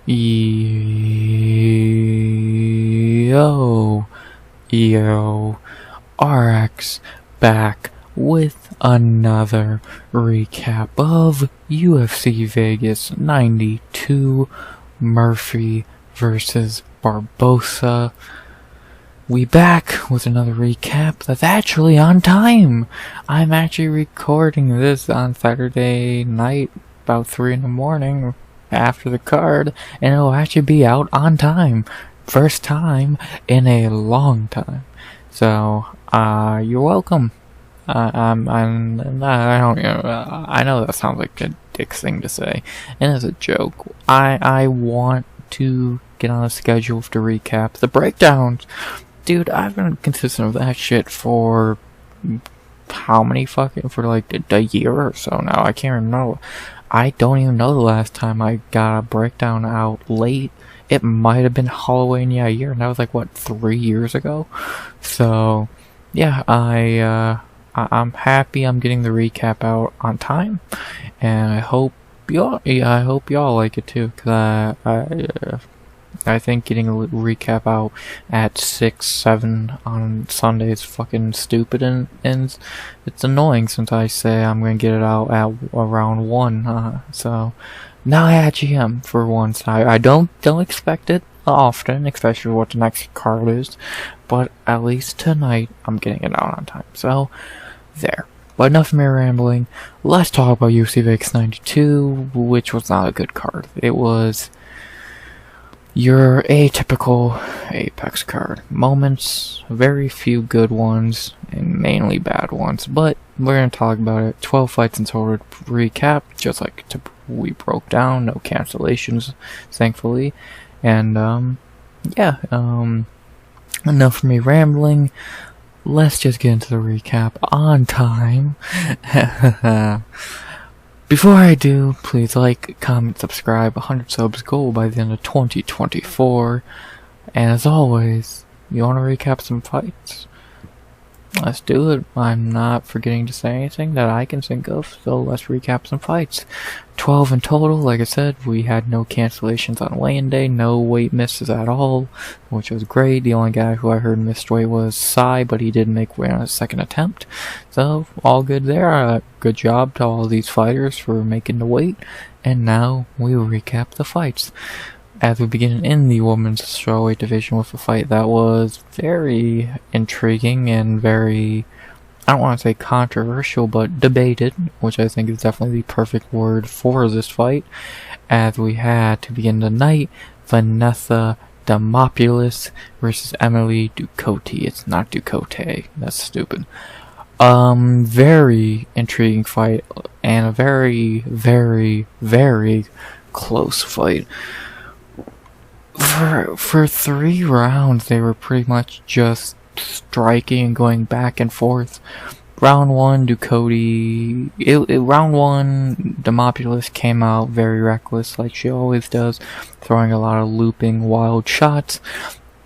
Yo, RX back with another recap of UFC Vegas 92 Murphy versus Barboza. We back with another recap that's actually on time. I'm actually recording this on Saturday night about 3 in the morning after the card, and it'll actually be out on time. First time in a long time. So, you're welcome. I know that sounds like a dick thing to say, and it's a joke. I want to get on a schedule to recap the breakdowns. Dude, I've been consistent with that shit for for like a year or so now. I can't remember. I don't even know the last time I got a breakdown out late. It might have been Halloween a year, and that was like, what, 3 years ago? So, yeah, I'm happy I'm getting the recap out on time, and I hope y'all like it too, because I think getting a recap out at 6, 7 on Sunday is fucking stupid, and it's annoying since I say I'm gonna get it out at around 1, so now I actually am for once. I don't expect it often, especially what the next card is, but at least tonight I'm getting it out on time, so there. But enough of me rambling, let's talk about UFC Vegas 92, which was not a good card. It was your atypical Apex card. Moments, very few good ones, and mainly bad ones, but we're going to talk about it. 12 fights in total recap, just like we broke down, no cancellations, thankfully. And, enough for me rambling. Let's just get into the recap on time. Before I do, please like, comment, subscribe. 100 subs goal by the end of 2024. And as always, you want to recap some fights? Let's do it. I'm not forgetting to say anything that I can think of, so let's recap some fights. 12 in total. Like I said, we had no cancellations on weigh-in day, no weight misses at all, which was great. The only guy who I heard missed weight was Sai, but he did make weight on his second attempt. So, all good there. Good job to all these fighters for making the weight. And now, we will recap the fights. As we begin in the women's strawweight division with a fight that was very intriguing and very, I don't want to say controversial, but debated, which I think is definitely the perfect word for this fight. As we had to begin the night, Vanessa Demopoulos versus Emily Ducote. It's not Ducote. That's stupid. Very intriguing fight, and a very, very, very close fight. For 3 rounds, they were pretty much just striking and going back and forth. Round 1, Demopoulos came out very reckless, like she always does, throwing a lot of looping, wild shots.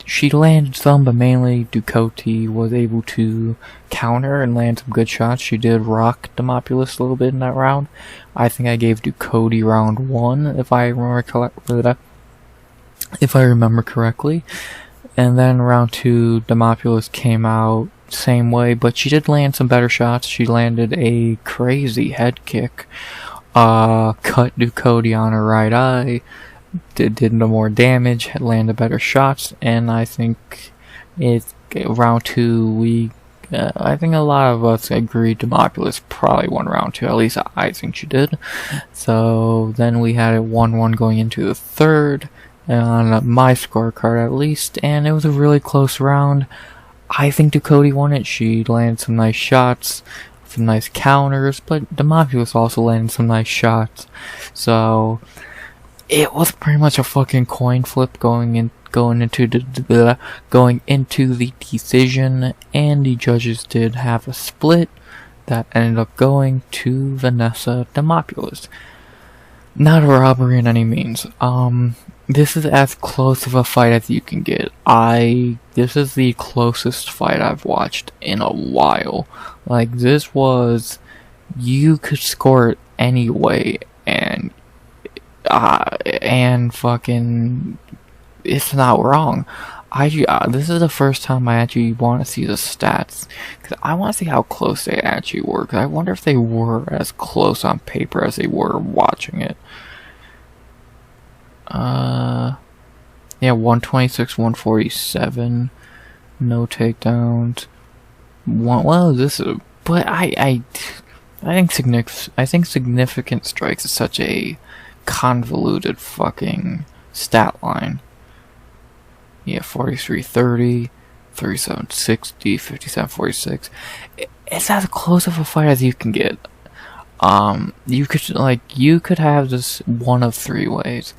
She landed some, but mainly Ducote was able to counter and land some good shots. She did rock Demopoulos a little bit in that round. I think I gave Ducote round 1, if I remember correctly. And then round 2, Demopoulos came out same way, but she did land some better shots. She landed a crazy head kick, cut Ducote on her right eye, did no more damage, had landed better shots, and I think round 2, I think a lot of us agreed Demopoulos probably won round 2, at least I think she did. So then we had it 1-1 going into the third, on my scorecard at least, and it was a really close round. I think Ducote won it. She landed some nice shots, some nice counters, but Demopoulos also landed some nice shots. So it was pretty much a fucking coin flip going into the decision, and the judges did have a split that ended up going to Vanessa Demopoulos. Not a robbery in any means. This is as close of a fight as you can get. This is the closest fight I've watched in a while. Like, this was, you could score it any way, and and fucking, it's not wrong. This is the first time I actually want to see the stats, because I want to see how close they actually were, because I wonder if they were as close on paper as they were watching it. Yeah, 126, 147, no takedowns. Well, this is, but I think significant strikes is such a convoluted fucking stat line. Yeah, 43-30, 37-60, 57-46. It's as close of a fight as you can get. You could have this one of three ways.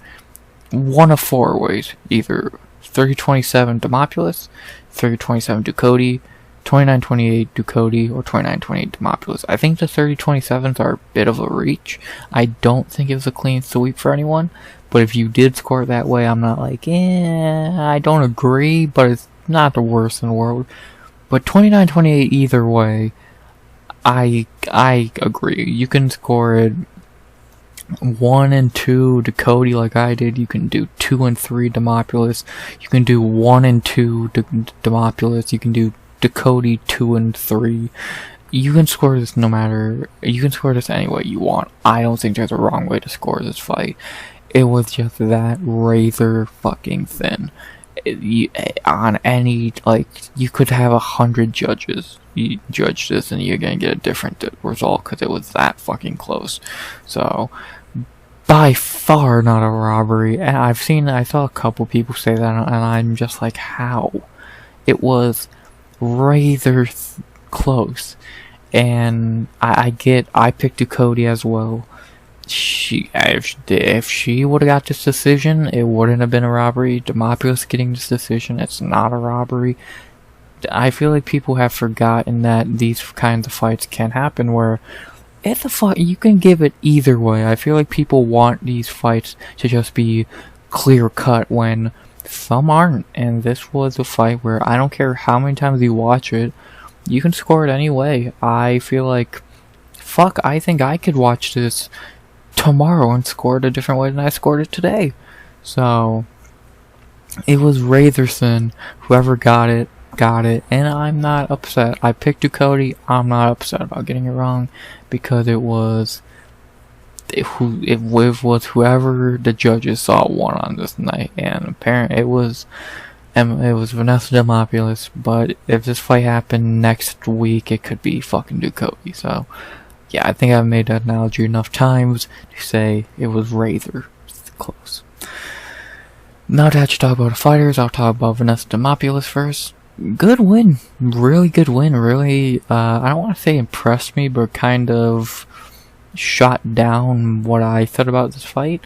One of four ways. Either 30-27 Demopoulos, 30-27 Ducote, 29-28 Ducote, or 29-28 Demopoulos. I think the 30-27s are a bit of a reach. I don't think it was a clean sweep for anyone. But if you did score it that way, I'm not like, I don't agree, but it's not the worst in the world. But 29-28 either way, I agree. You can score it 1 and 2 Ducote like I did. You can do 2 and 3 Demopoulos. You can do 1 and 2 Demopoulos. You can do Ducote 2 and 3. You can score this you can score this any way you want. I don't think there's a wrong way to score this fight. It was just that razor fucking thin. On any, you could have 100 judges. You judge this and you're gonna get a different result because it was that fucking close. So, by far not a robbery. And I saw a couple people say that, and I'm just like, how? It was razor close. And I picked Ducote as well. If she would have got this decision, it wouldn't have been a robbery. Demopoulos getting this decision, it's not a robbery. I feel like people have forgotten that these kinds of fights can happen where it's a fight, you can give it either way. I feel like people want these fights to just be clear cut when some aren't, and this was a fight where I don't care how many times you watch it, you can score it any way. I feel like, I think I could watch this tomorrow and score it a different way than I scored it today. So, it was razor thin. Whoever got it, and I'm not upset. I picked Ducote, I'm not upset about getting it wrong, because it was whoever the judges saw won on this night, and apparently it was Vanessa Demopoulos, but if this fight happened next week, it could be fucking Ducote. So, yeah, I think I've made that analogy enough times to say it was razor close. Now to actually talk about the fighters, I'll talk about Vanessa Demopoulos first. Good win. Really good win. Really, I don't want to say impressed me, but kind of shot down what I said about this fight.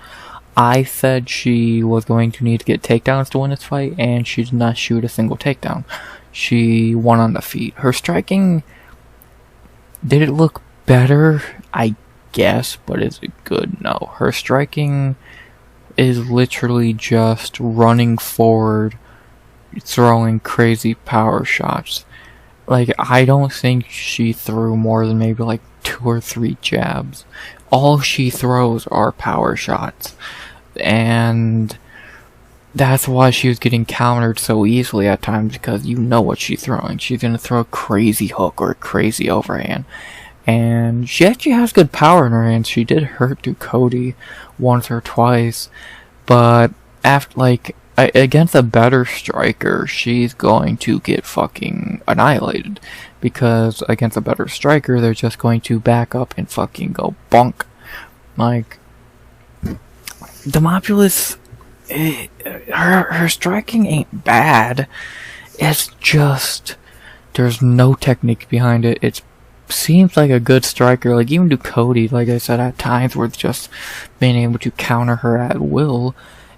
I said she was going to need to get takedowns to win this fight, and she did not shoot a single takedown. She won on the feet. Her striking, did it look better? I guess, but is it good? No. Her striking is literally just running forward, throwing crazy power shots. I don't think she threw more than maybe 2 or 3 jabs. All she throws are power shots. And that's why she was getting countered so easily at times, because you know what she's throwing. She's gonna throw a crazy hook or a crazy overhand. And she actually has good power in her hands. She did hurt Ducote once or twice, but after against a better striker, she's going to get fucking annihilated, because against a better striker, they're just going to back up and fucking go bonk. Demopoulos, her striking ain't bad. It's just there's no technique behind it. It seems like a good striker. Even Ducote, like I said, at times we're just being able to counter her at will.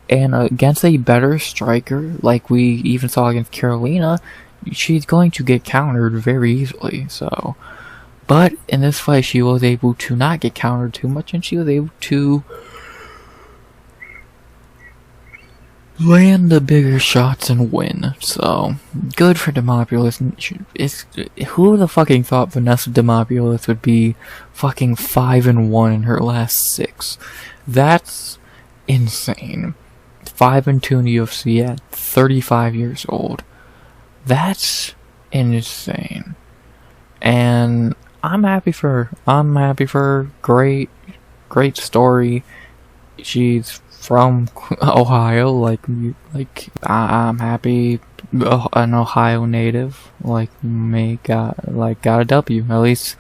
And against a better striker, like we even saw against Carolina, she's going to get countered very easily. So, but in this fight, she was able to not get countered too much, and she was able to land the bigger shots and win. So, good for Demopoulos. Who the fucking thought Vanessa Demopoulos would be fucking 5-1 in her last 6? That's insane. 5-2 in the UFC at 35 years old. That's insane. And I'm happy for her. Great story. She's from Ohio, like I'm happy an Ohio native like me got a W. At least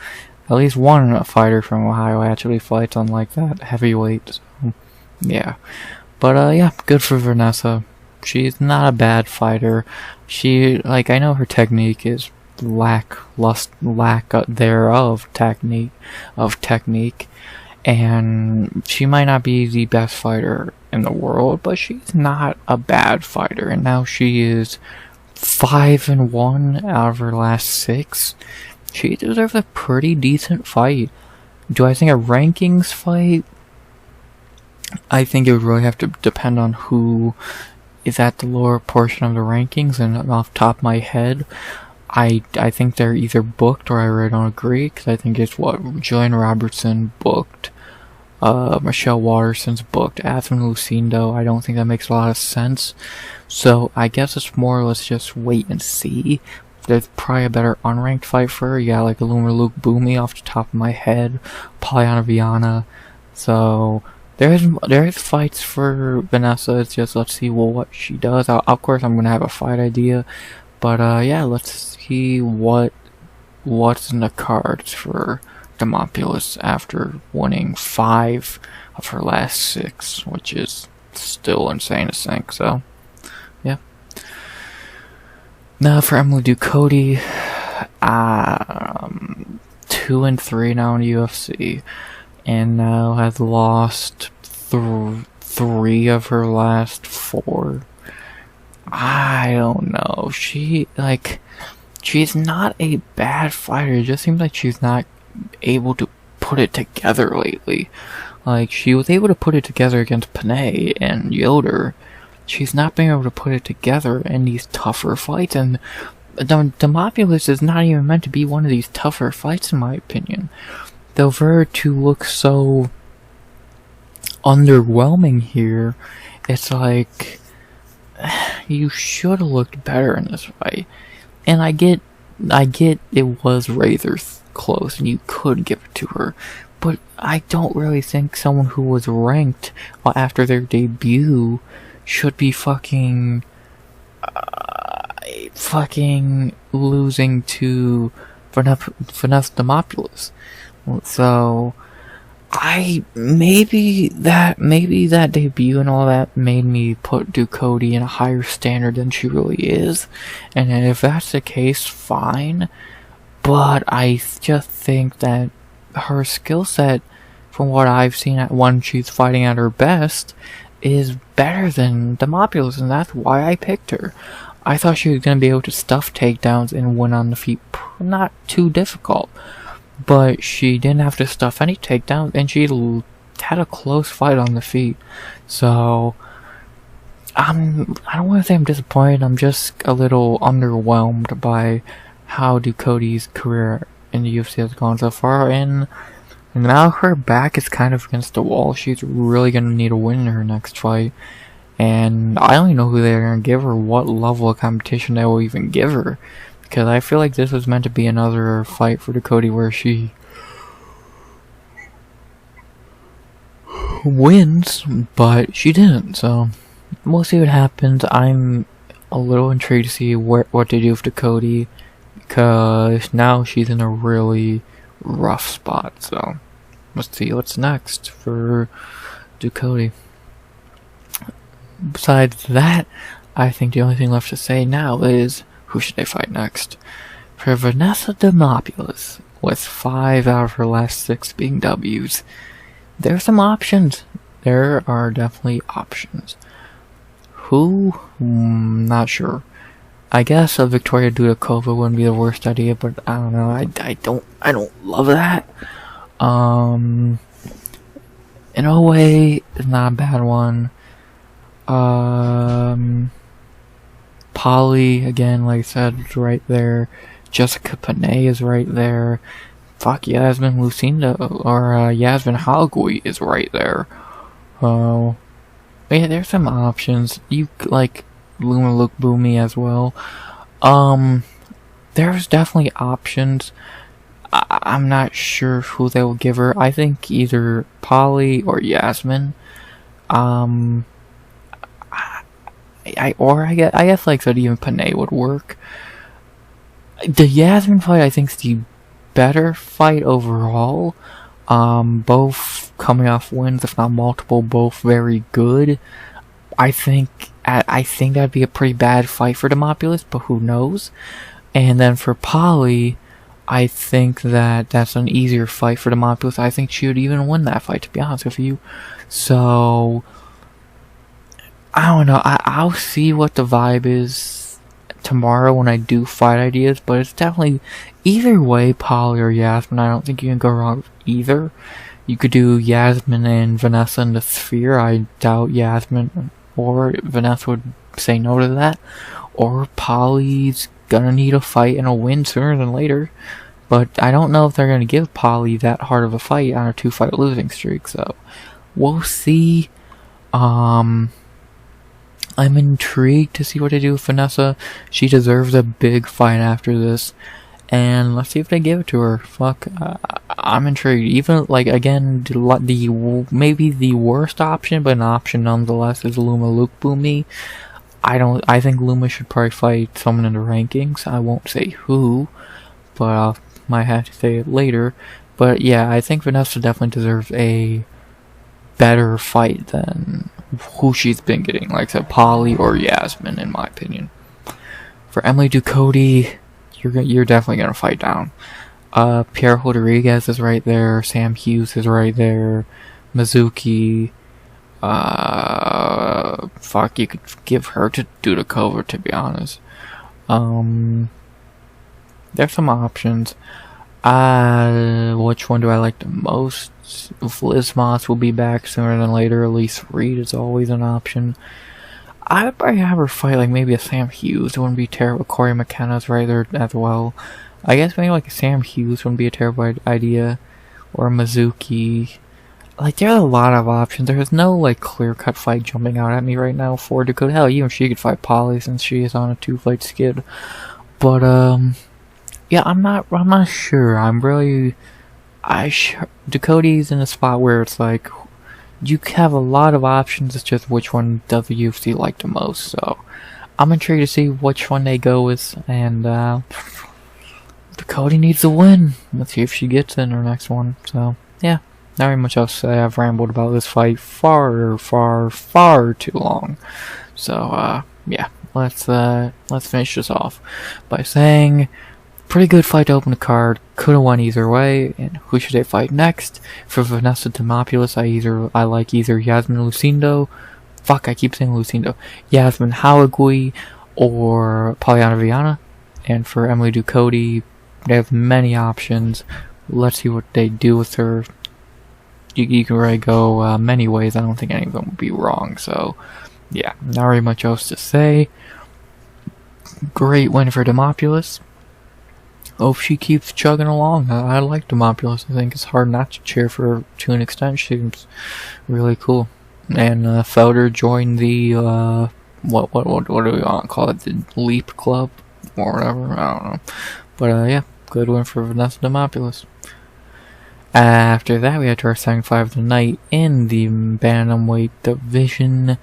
one fighter from Ohio actually fights on like that heavyweight. So, yeah. But yeah, good for Vanessa. She's not a bad fighter. She I know her technique is lack thereof technique, and she might not be the best fighter in the world, but she's not a bad fighter. And now she is 5-1 out of her last 6. She deserves a pretty decent fight. Do I think a rankings fight? I think it would really have to depend on who is at the lower portion of the rankings, and off the top of my head, I think they're either booked or I really don't agree, because I think it's what Julian Robertson booked, Michelle Waterson's booked, Athen Lucindo. I don't think that makes a lot of sense. So I guess it's more, let's just wait and see. There's probably a better unranked fight for her. Yeah, like Illumer Luke Boomy off the top of my head, Polyana Viana. So there's fights for Vanessa. It's just let's see what she does. Of course, I'm gonna have a fight idea, but yeah, let's see what's in the cards for Demopoulos after winning 5 of her last 6, which is still insane to think. So yeah. Now for Emily Ducote, 2-3 now in the UFC, and now has lost 3 of her last 4. I don't know. She's not a bad fighter. It just seems like she's not able to put it together lately. Like, she was able to put it together against Panay and Yoder. She's not being able to put it together in these tougher fights, and Demopoulos is not even meant to be one of these tougher fights, in my opinion. Though for her to look so underwhelming here, it's like, you should have looked better in this fight. And I get it was rather close and you could give it to her, but I don't really think someone who was ranked after their debut should be fucking losing to Vanessa Demopoulos. So maybe that debut and all that made me put Ducote in a higher standard than she really is, and if that's the case, fine. But I just think that her skill set, from what I've seen when she's fighting at her best, is better than Demopoulos, and that's why I picked her. I thought she was going to be able to stuff takedowns and win on the feet. Not too difficult. But she didn't have to stuff any takedowns, and she had a close fight on the feet. So, I don't want to say I'm disappointed, I'm just a little underwhelmed by how Ducote's career in the UFC has gone so far, and now her back is kind of against the wall. She's really going to need a win in her next fight, and I don't even know who they're going to give her, what level of competition they will even give her, because I feel like this was meant to be another fight for Ducote where she wins, but she didn't, so we'll see what happens. I'm a little intrigued to see what they do with Ducote, because now she's in a really rough spot, so let's see what's next for Ducote. Besides that, I think the only thing left to say now is, who should they fight next? For Vanessa Demopoulos, with 5 out of her last 6 being W's, there's some options. There are definitely options. Who? Not sure. I guess a Victoria Dudakova wouldn't be the worst idea, but I don't know. I don't love that. In a way, it's not a bad one. Polly, again, like I said, is right there. Jessica Panay is right there. Fuck, Yasmin Lucinda, or Yasmin Halgui is right there. Yeah, there's some options. You like Luma look boomy as well. There's definitely options. I'm not sure who they will give her. I think either Polly or Yasmin. I guess like that even Panay would work. The Yasmin fight I think is the better fight overall. Both coming off wins, if not multiple, both very good. I think that'd be a pretty bad fight for Demopoulos, but who knows? And then for Polly, I think that's an easier fight for Demopoulos. I think she would even win that fight, to be honest with you. So I don't know. I'll see what the vibe is tomorrow when I do fight ideas, but it's definitely either way, Polly or Yasmin. I don't think you can go wrong with either. You could do Yasmin and Vanessa in the Sphere. I doubt Yasmin or Vanessa would say no to that. Or Polly's gonna need a fight and a win sooner than later. But I don't know if they're gonna give Polly that hard of a fight on her 2-fight losing streak. So we'll see. I'm intrigued to see what they do with Vanessa. She deserves a big fight after this. And let's see if they give it to her. Fuck, I'm intrigued. Even, like, again, maybe the worst option, but an option nonetheless, is Luma Luke Boomy. I think Luma should probably fight someone in the rankings. I won't say who, but I might have to say it later. But yeah, I think Vanessa definitely deserves a better fight than who she's been getting, like I said, Polly or Yasmin, in my opinion. For Emily Ducote, you're definitely gonna fight down. Piera Rodrigues is right there. Sam Hughes is right there. Mizuki. Fuck, you could give her to Ducote, to be honest. There's some options. Which one do I like the most? If Liz Moss will be back sooner than later, Elise Reed is always an option. I'd probably have her fight like maybe a Sam Hughes. It wouldn't be terrible. Corey McKenna's right there as well. I guess maybe like a Sam Hughes wouldn't be a terrible idea. Or a Mizuki. Like, there are a lot of options. There's no like clear-cut fight jumping out at me right now for Ducote. Hell, even she could fight Polly since she is on a 2-fight skid. But yeah, I'm not sure. Ducote's in a spot where it's like you have a lot of options. It's just which one does the UFC like the most. So I'm intrigued to see which one they go with. And Ducote needs a win. Let's see if she gets in her next one. So yeah, not very much else to say. I've rambled about this fight far too long. So yeah, let's finish this off by saying, pretty good fight to open the card. Could have won either way. And who should they fight next? For Vanessa Demopoulos, I like either Yasmin Lucindo. Fuck, I keep saying Lucindo. Yasmin Halagui or Polyana Viana. And for Emily Ducote, they have many options. Let's see what they do with her. You can really go many ways. I don't think any of them would be wrong. So, yeah, not very much else to say. Great win for Demopoulos. Hope she keeps chugging along. I like Demopoulos. I think it's hard not to cheer for her to an extent. She seems really cool. And Felder joined the what do we want to call it? The Leap Club or whatever. I don't know. But yeah, good win for Vanessa Demopoulos. After that, we had to our second fight of the night in the bantamweight division.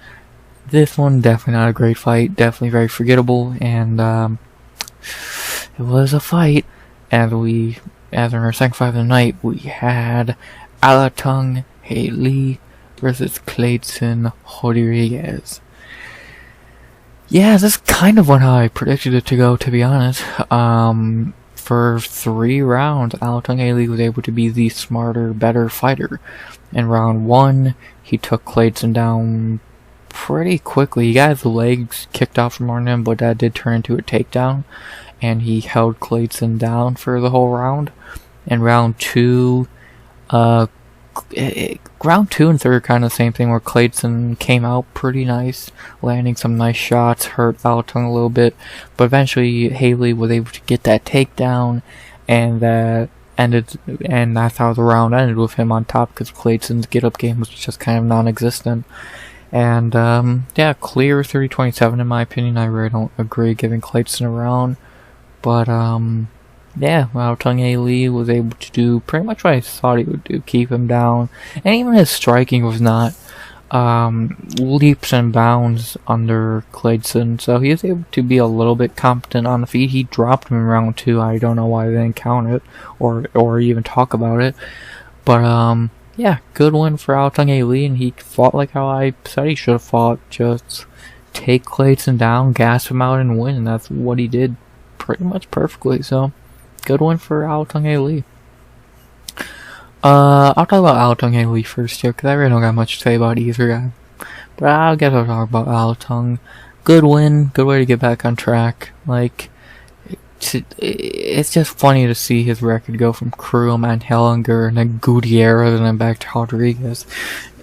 This one definitely not a great fight. Definitely very forgettable, and it was a fight. As in our second fight of the night, we had Alatengheili versus Kleydson Rodrigues. Yeah, this kind of went how I predicted it to go, to be honest. For 3 rounds, Alatengheili was able to be the smarter, better fighter. In round 1, he took Kleydson down pretty quickly. He got his legs kicked off from under him, but that did turn into a takedown. And he held Kleydson down for the whole round. In round 2, round 2 and 3 are kind of the same thing, where Kleydson came out pretty nice, landing some nice shots, hurt Alateng a little bit, but eventually Haley was able to get that takedown, and that's how the round ended, with him on top, because Kleidson's get-up game was just kind of non-existent. And, yeah, clear 30-27 in my opinion. I really don't agree giving Kleydson a round. But, yeah, Alatengheili was able to do pretty much what I thought he would do, keep him down. And even his striking was not leaps and bounds under Kleydson, so he was able to be a little bit competent on the feet. He dropped him in round 2. I don't know why they didn't count it or even talk about it. But yeah, good win for Alatengheili, and he fought like how I said he should have fought. Just take Kleydson down, gas him out, and win. And that's what he did pretty much perfectly. So good win for Alatengheili. I'll talk about Alatengheili first here, because I really don't got much to say about either guy. But I guess I'll talk about Alateng. Good win, good way to get back on track. Like, it's just funny to see his record go from Krum and Hellinger and then Gutierrez and then back to Rodrigues.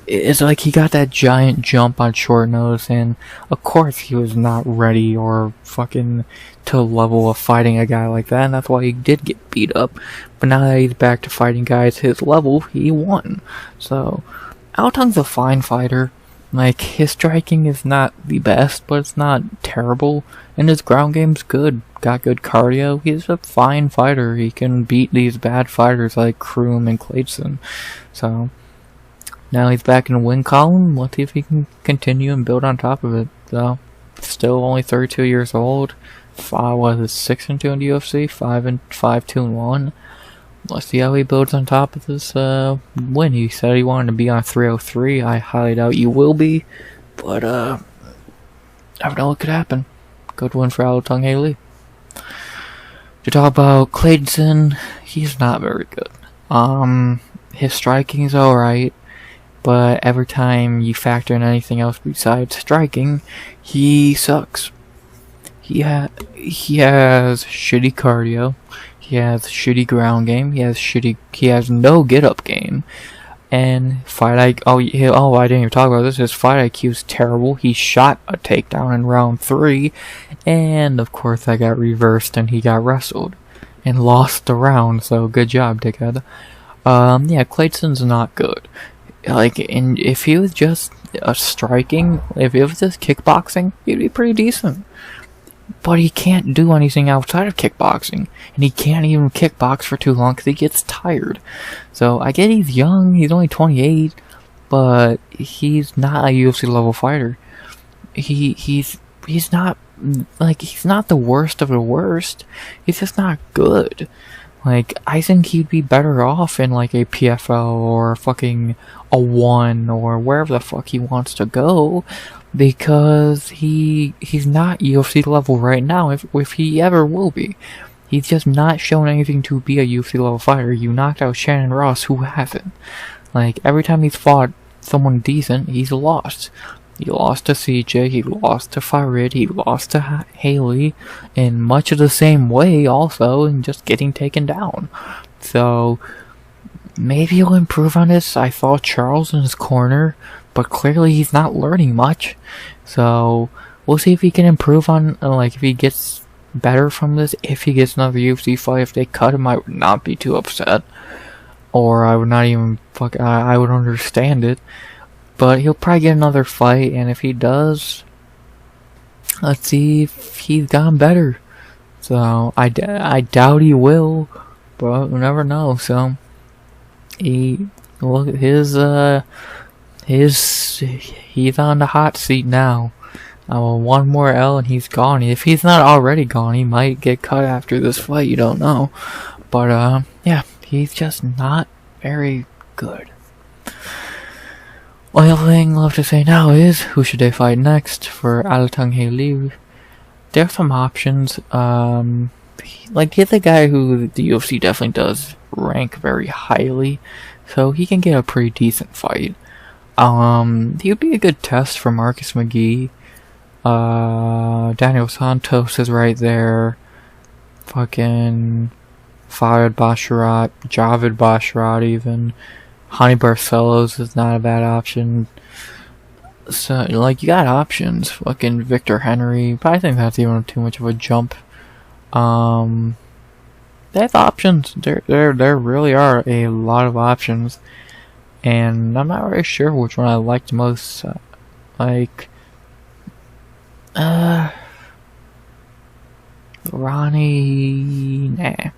It's like he got that giant jump on short notice, and of course he was not ready or fucking to the level of fighting a guy like that, and that's why he did get beat up. But now that he's back to fighting guys his level, he won. So, Alateng's a fine fighter. Like, his striking is not the best, but it's not terrible, and his ground game's good. Got good cardio. He's a fine fighter. He can beat these bad fighters like Krum and Kleydson. So, now he's back in the win column. Let's see if he can continue and build on top of it. So, still only 32 years old. 6-2 in the UFC, 5-2-1. Let's see how he builds on top of this win. He said he wanted to be on 303. I highly doubt you will be, but I don't know what could happen. Good win for Alatengheili. To talk about Kleydson, he's not very good. His striking is alright, but every time you factor in anything else besides striking, he sucks. He has shitty cardio. He has shitty ground game. He has no get up game. And I didn't even talk about this. His fight IQ is terrible. He shot a takedown in round 3, and of course that got reversed and he got wrestled and lost the round. So good job, dickhead. Yeah, Klaydson's not good. Like, if he was just striking, if it was just kickboxing, he'd be pretty decent. But he can't do anything outside of kickboxing, and he can't even kickbox for too long because he gets tired. So I get he's young, he's only 28, but he's not a UFC level fighter. He's not the worst of the worst. He's just not good. Like, I think he'd be better off in like a PFL or fucking a 1 or wherever the fuck he wants to go, because he's not UFC level right now, if he ever will be. He's just not shown anything to be a UFC level fighter. You knocked out Shannon Ross, who hasn't. Like, every time he's fought someone decent, he's lost. He lost to CJ, he lost to Farid, he lost to Haley, in much of the same way also, and just getting taken down. So, maybe he'll improve on this. I thought Charles in his corner, but clearly he's not learning much. So, we'll see if he can improve on, like, if he gets better from this. If he gets another UFC fight, if they cut him, I would not be too upset. Or I would not even, I would understand it. But he'll probably get another fight, and if he does, let's see if he's gotten better. So, I doubt he will, but we'll never know. So, look at he's on the hot seat now. One more L and he's gone. If he's not already gone, he might get cut after this fight, you don't know. But, yeah, he's just not very good. Only thing left to say now is, who should they fight next for Alatengheili? There are some options. Like, he's a guy who the UFC definitely does rank very highly, so he can get a pretty decent fight. He would be a good test for Marcus McGee. Daniel Santos is right there. Fucking Farid Basharat, Javid Basharat even. Honey Barcelos is not a bad option. So, like, you got options. Fucking Victor Henry, but I think that's even too much of a jump. They have options. There really are a lot of options, and I'm not really sure which one I liked most. Like, Ronnie, nah.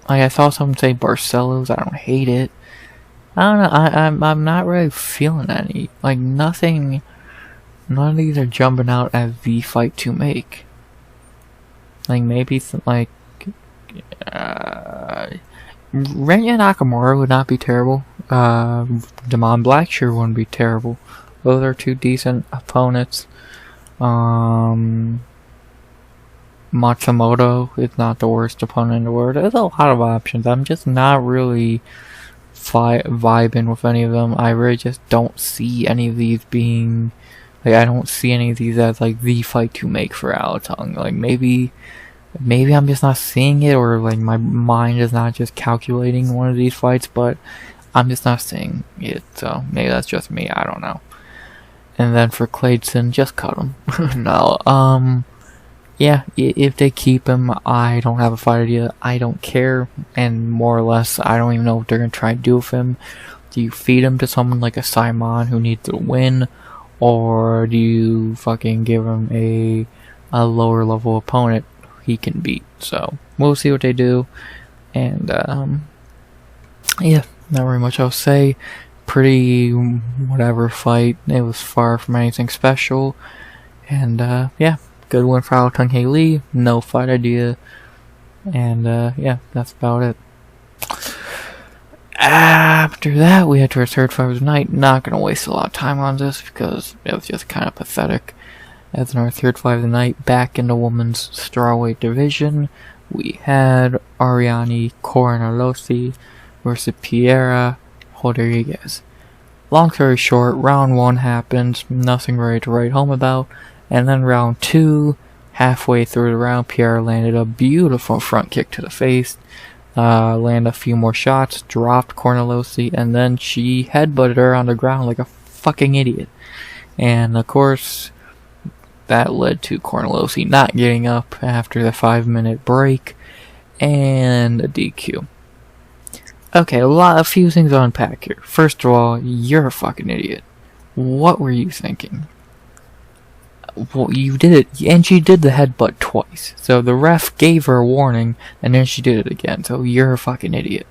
Like, I saw someone say Barcelos, I don't hate it. I don't know, I'm not really feeling any. Like, nothing, none of these are jumping out as the fight to make. Like, maybe, Renya Nakamura would not be terrible. Damon Blackshear wouldn't be terrible. Those are two decent opponents. Matsumoto is not the worst opponent in the world. There's a lot of options. I'm just not really vibing with any of them. I really just don't see any of these being... Like, I don't see any of these as, like, the fight to make for Alateng. Like, maybe I'm just not seeing it, or, like, my mind is not just calculating one of these fights, but I'm just not seeing it. So, maybe that's just me. I don't know. And then for Kleydson, just cut him. No, yeah, if they keep him, I don't have a fight idea. I don't care, and more or less, I don't even know what they're gonna try to do with him. Do you feed him to someone like a Simon who needs to win, or do you fucking give him a lower level opponent he can beat? So we'll see what they do, and yeah, not very much I'll say. Pretty whatever fight. It was far from anything special, and yeah. Good win for Alatengheili, no fight idea, and yeah, that's about it. After that, we had to our third fight of the night. Not gonna waste a lot of time on this because it was just kind of pathetic. As in our third fight of the night, back in the women's strawweight division, we had Ariane Carnelossi versus Piera Rodrigues. Long story short, round 1 happened, nothing really to write home about. And then round 2, halfway through the round, Piera landed a beautiful front kick to the face, landed a few more shots, dropped Carnelossi, and then she headbutted her on the ground like a fucking idiot. And of course, that led to Carnelossi not getting up after the 5-minute break, and a DQ. Okay, a few things to unpack here. First of all, you're a fucking idiot. What were you thinking? Well, you did it, and she did the headbutt twice. So the ref gave her a warning, and then she did it again. So you're a fucking idiot.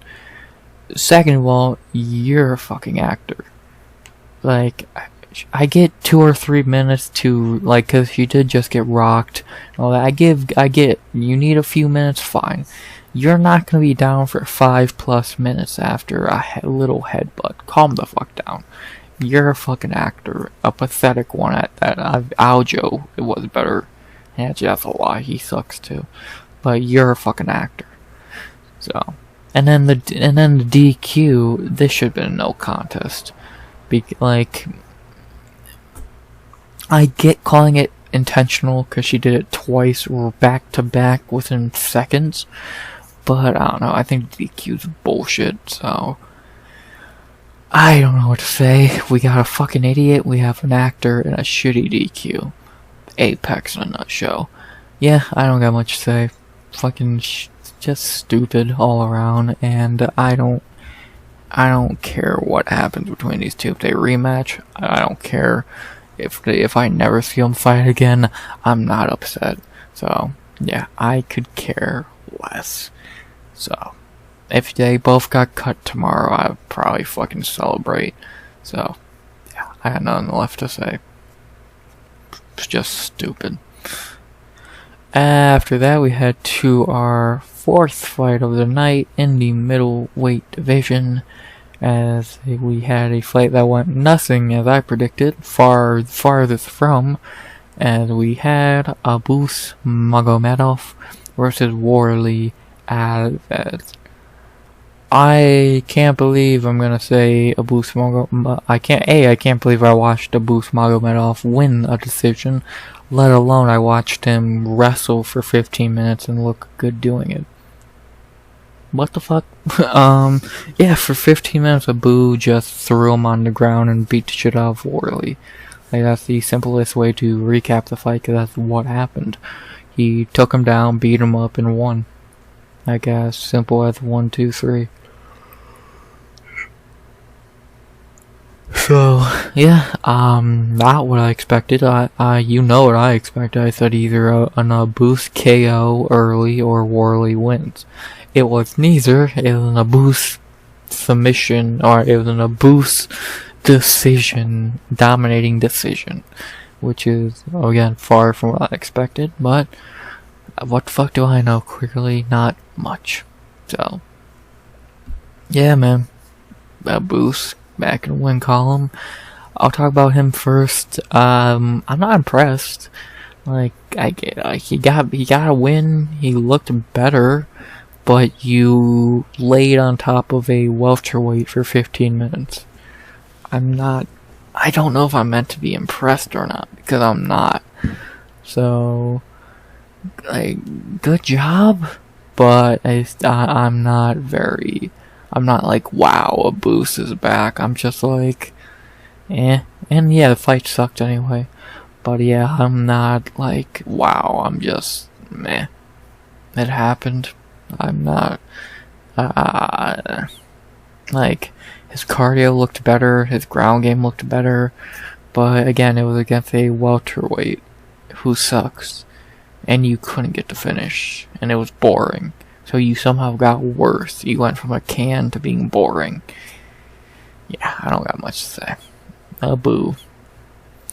Second of all, you're a fucking actor. Like, I get 2 or 3 minutes to, like, cause she did just get rocked. All that. I get, you need a few minutes, fine. You're not gonna be down for 5+ minutes after a little headbutt. Calm the fuck down. You're a fucking actor. A pathetic one at that. Aljo, it was better. Actually, that's a lie. He sucks too. But you're a fucking actor. So, and then the DQ. This should have been no contest. Like, I get calling it intentional because she did it twice or back to back within seconds. But I don't know. I think DQ's bullshit. So. I don't know what to say. We got a fucking idiot, we have an actor, and a shitty DQ. Apex in a nutshell. Yeah, I don't got much to say. Fucking just stupid all around, and I don't care what happens between these two. If they rematch, I don't care. If I never see them fight again, I'm not upset. So, yeah, I could care less. So, if they both got cut tomorrow, I'd probably fucking celebrate. So, yeah, I had nothing left to say. It's just stupid. After that, we had to our 4th fight of the night in the middleweight division, as we had a fight that went nothing as I predicted, farthest from, as we had Abus Magomedov versus Warlley Alves. I can't believe I'm gonna say Abus Magomedov. I can't believe I watched Abus Magomedov win a decision, let alone I watched him wrestle for 15 minutes and look good doing it. What the fuck? Yeah, for 15 minutes, Abu just threw him on the ground and beat the shit out of Warlley. Like, that's the simplest way to recap the fight, because that's what happened. He took him down, beat him up, and won. I guess, simple as 1, 2, 3. So, yeah, not what I expected. You know what I expected. I said either an Abuse KO early or Warlley wins. It was neither. It was an Abuse submission, or it was an Abuse decision, dominating decision, which is, again, far from what I expected, but what the fuck do I know? Clearly not much. So, yeah, man. Abuse back in the win column. I'll talk about him first. I'm not impressed. Like, he got a win. He looked better, but you laid on top of a welterweight for 15 minutes. I don't know if I'm meant to be impressed or not, because I'm not. So, like, good job, but I'm not like, wow, Abuse is back. I'm just like, eh. And yeah, the fight sucked anyway. But yeah, I'm not like, wow, I'm just, meh. It happened. I'm not, like, his cardio looked better, his ground game looked better, but again, it was against a welterweight who sucks, and you couldn't get the finish, and it was boring. So you somehow got worse. You went from a can to being boring. Yeah, I don't got much to say. Boo.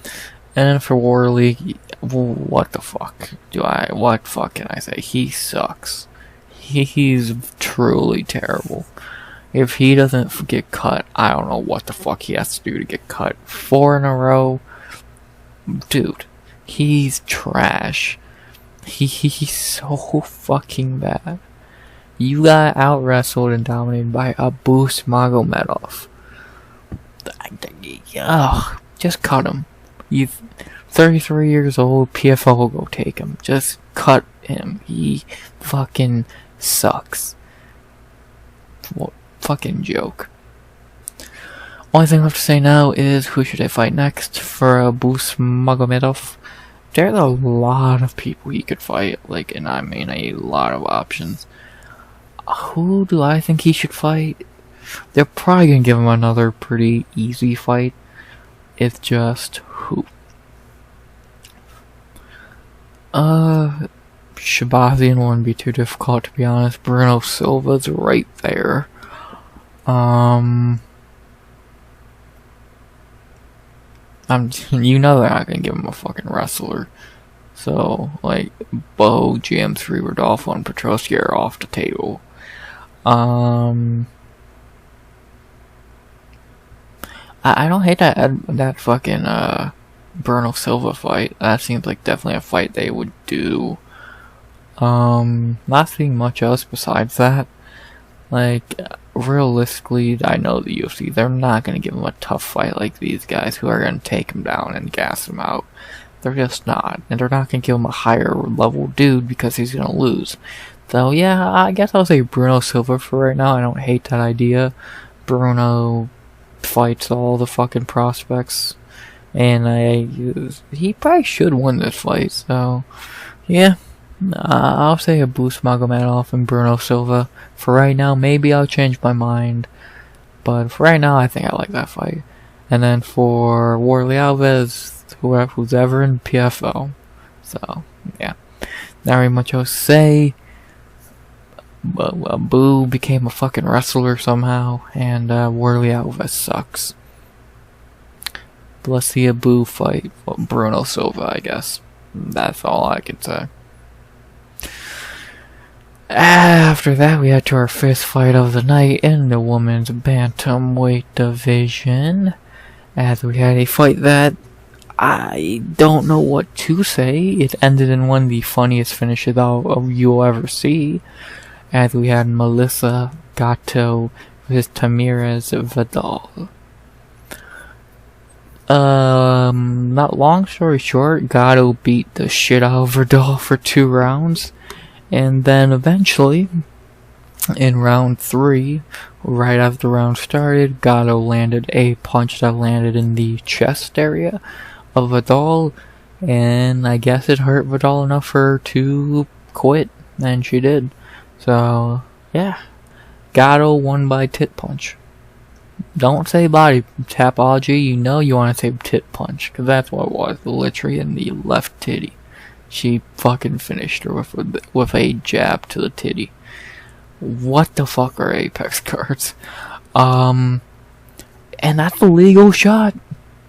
And then for Warlley, what the fuck can I say? He sucks. He's truly terrible. If he doesn't get cut, I don't know what the fuck he has to do to get cut. 4 in a row? Dude, he's trash. He's so fucking bad. You got out-wrestled and dominated by Abuse Magomedov. Ugh, just cut him. He's 33 years old, PFL will go take him. Just cut him. He fucking sucks. What fucking joke. Only thing I have to say now is, who should I fight next for Abuse Magomedov? There's a lot of people he could fight, like, and I mean a lot of options. Who do I think he should fight? They're probably gonna give him another pretty easy fight. It's just who? Shabazian wouldn't be too difficult, to be honest. Bruno Silva's right there. You know they're not gonna give him a fucking wrestler. So, like, Bo, GM3, Rodolfo, and Petrosky are off the table. I don't hate that fucking Bruno Silva fight. That seems like definitely a fight they would do. Not seeing much else besides that. Like, realistically, I know the UFC, they're not gonna give him a tough fight like these guys who are gonna take him down and gas him out. They're just not. And they're not gonna give him a higher level dude because he's gonna lose. So yeah, I guess I'll say Bruno Silva for right now. I don't hate that idea. Bruno fights all the fucking prospects, and he probably should win this fight. So yeah, I'll say Abuse Magomedov and Bruno Silva for right now. Maybe I'll change my mind, but for right now, I think I like that fight. And then for Warlley Alves, who's ever in PFL. So yeah, not really much else to say. Boo became a fucking wrestler somehow, and Warlley Alves sucks. But let's see a Boo fight Bruno Silva, I guess. That's all I can say. After that, we had to our 5th fight of the night in the women's bantamweight division, as we had a fight that I don't know what to say. It ended in one of the funniest finishes you'll ever see, as we had Melissa Gatto versus Tamires Vidal. Not long story short, Gatto beat the shit out of Vidal for 2 rounds, and then eventually, in round 3, right as the round started, Gatto landed a punch that landed in the chest area of Vidal, and I guess it hurt Vidal enough for her to quit, and she did. So, yeah. Gatto won by tit punch. don't say body tapology, you know you want to say tit punch, because that's what it was, literally in the left titty. She fucking finished her with a jab to the titty. What the fuck are Apex cards? And that's a legal shot.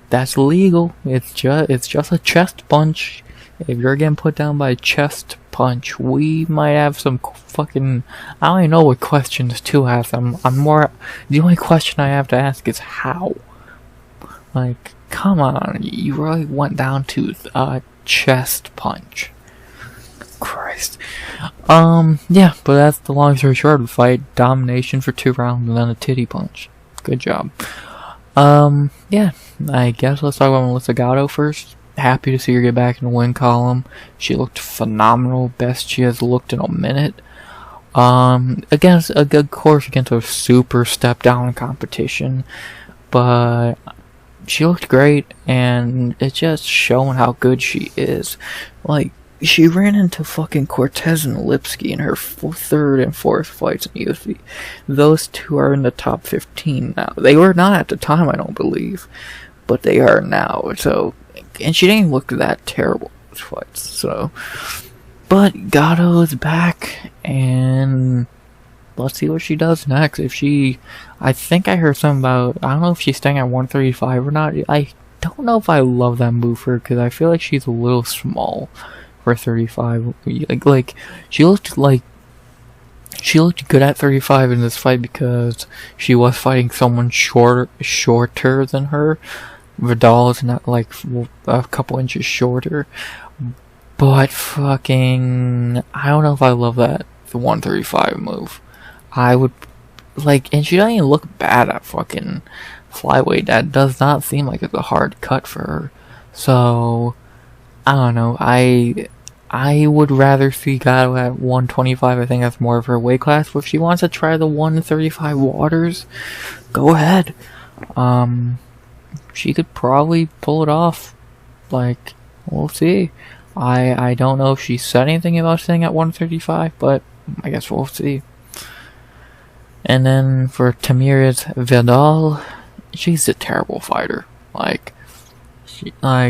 That's legal. It's just a chest punch. If you're getting put down by a chest punch, we might have some fucking... I don't even know what questions to ask. I'm more... The only question I have to ask is how? Like, come on. You really went down to a chest punch. Christ. Yeah, but that's the long story short of the fight. Domination for 2 rounds and then a titty punch. Good job. Yeah, I guess let's talk about Melissa Gatto first. Happy to see her get back in the win column. She looked phenomenal. Best she has looked in a minute. Against a good course against a super step down competition. But she looked great, and it's just showing how good she is. Like, she ran into fucking Cortez and Lipsky in her 3rd and 4th fights in UFC. Those two are in the top 15 now. They were not at the time, I don't believe, but they are now. So, and she didn't look that terrible in those fights. So, but Gatto is back, and let's see what she does next. If she, I think I heard something about, I don't know if she's staying at 135 or not. I don't know if I love that move for her, because I feel like she's a little small for 35. Like she looked good at 35 in this fight because she was fighting someone shorter than her. Vidal is not like a couple inches shorter, but fucking, I don't know if I love that the 135 move. I would like, and she doesn't even look bad at fucking flyweight. That does not seem like it's a hard cut for her. So I don't know. I would rather see Gatto at 125. I think that's more of her weight class. But if she wants to try the 135 waters, go ahead. She could probably pull it off. Like, we'll see. I don't know if she said anything about staying at 135, but I guess we'll see. And then for Tamires Vidal, she's a terrible fighter.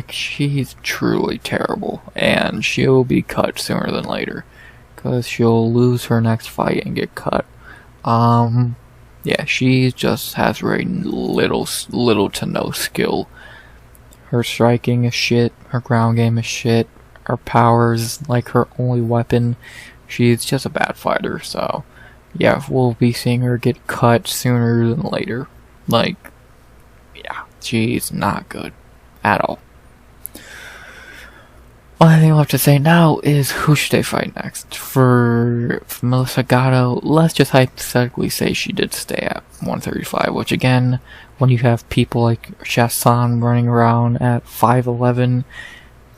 She's truly terrible, and she'll be cut sooner than later, because she'll lose her next fight and get cut. Yeah, she just has very little to no skill. Her striking is shit, her ground game is shit, her power is like her only weapon. She's just a bad fighter, so yeah, we'll be seeing her get cut sooner than later. Like, yeah, she's not good at all. Only thing I'll have to say now is who should they fight next? For Melissa Gatto, let's just hypothetically say she did stay at 135, which again, when you have people like Chasson running around at 5'11",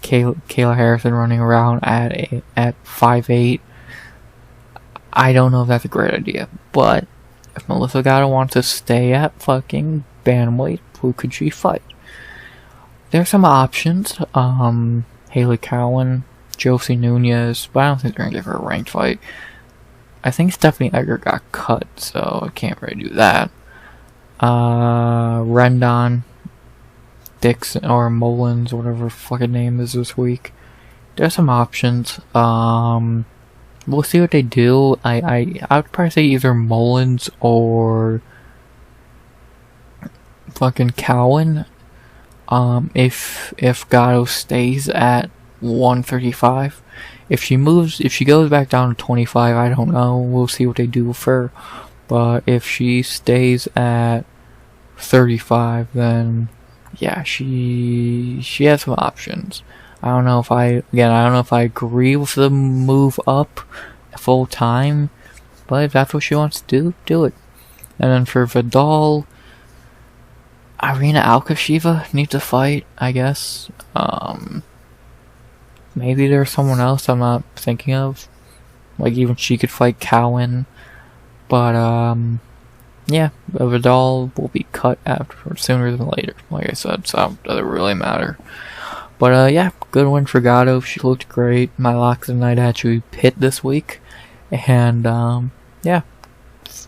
Kayla Harrison running around at 5'8", I don't know if that's a great idea. But if Melissa Gatto wants to stay at fucking bantamweight, who could she fight? There's some options. Haley Cowan, Josie Nunez, but I don't think they're gonna give her a ranked fight. I think Stephanie Egger got cut, so I can't really do that. Rendon, Dixon, or Mullins, whatever her fucking name is this week. There's some options. We'll see what they do. I would probably say either Mullins or fucking Cowan. If Gatto stays at 135, if she goes back down to 25, I don't know. We'll see what they do with her. But if she stays at 35, then yeah, she has some options. I don't know if I agree with the move up full time, but if that's what she wants to do it. And then for Vidal, Irina Alkasheva needs to fight, I guess. Maybe there's someone else I'm not thinking of. Like, even she could fight Cowan. But, yeah, Vidal will be cut after sooner than later, like I said, so it doesn't really matter. But, yeah, good win for Gatto. She looked great. My locks of the night actually hit this week. And, yeah,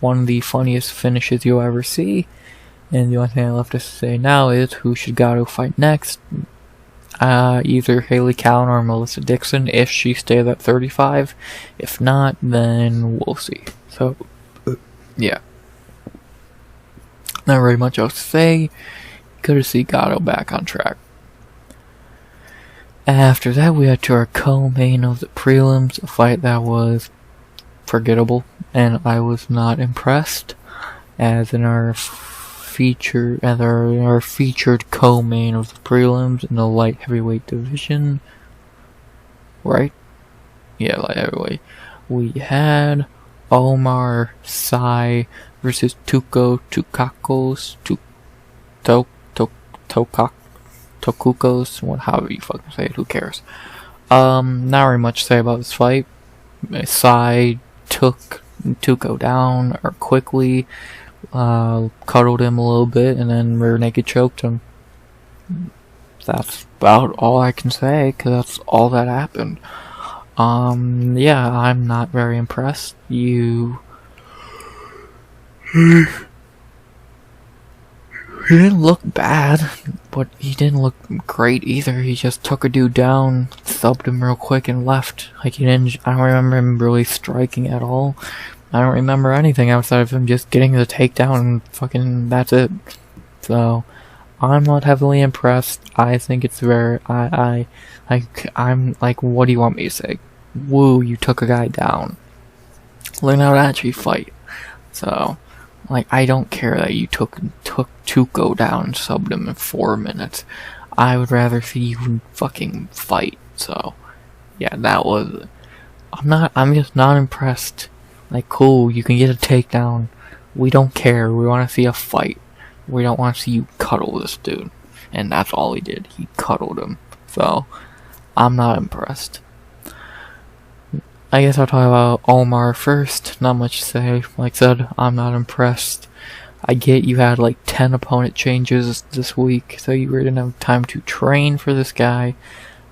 one of the funniest finishes you'll ever see. And the only thing left to say now is who should Gatto fight next. Either Haley Cowan or Melissa Dixon if she stays at 35. If not, then we'll see. So, yeah. Not very much else to say. Good to see Gatto back on track. After that, we had to our co-main of the prelims, a fight that was forgettable, and I was not impressed. As in our featured co-main of the prelims in the light heavyweight division, right? Yeah, light heavyweight. We had Oumar Sai versus Tuco, Tokkos, Tokkos, however you fucking say it, who cares? Not very much to say about this fight. Sai took Tuco down quickly, cuddled him a little bit, and then rear naked choked him. That's about all I can say, because that's all that happened. Yeah, I'm not very impressed. He didn't look bad, but he didn't look great either. He just took a dude down, subbed him real quick, and left. Like, I don't remember him really striking at all. I don't remember anything outside of him just getting the takedown and fucking that's it. So, I'm not heavily impressed. I think it's very, I'm like, what do you want me to say? Woo, you took a guy down. Learn how to actually fight. So, like, I don't care that you took Tuco down and subbed him in 4 minutes. I would rather see you fucking fight. So, yeah, that was, I'm just not impressed. Like, cool, you can get a takedown. We don't care. We want to see a fight. We don't want to see you cuddle this dude. And that's all he did. He cuddled him. So, I'm not impressed. I guess I'll talk about Oumar first. Not much to say. Like I said, I'm not impressed. I get you had like 10 opponent changes this week, so you really didn't have time to train for this guy.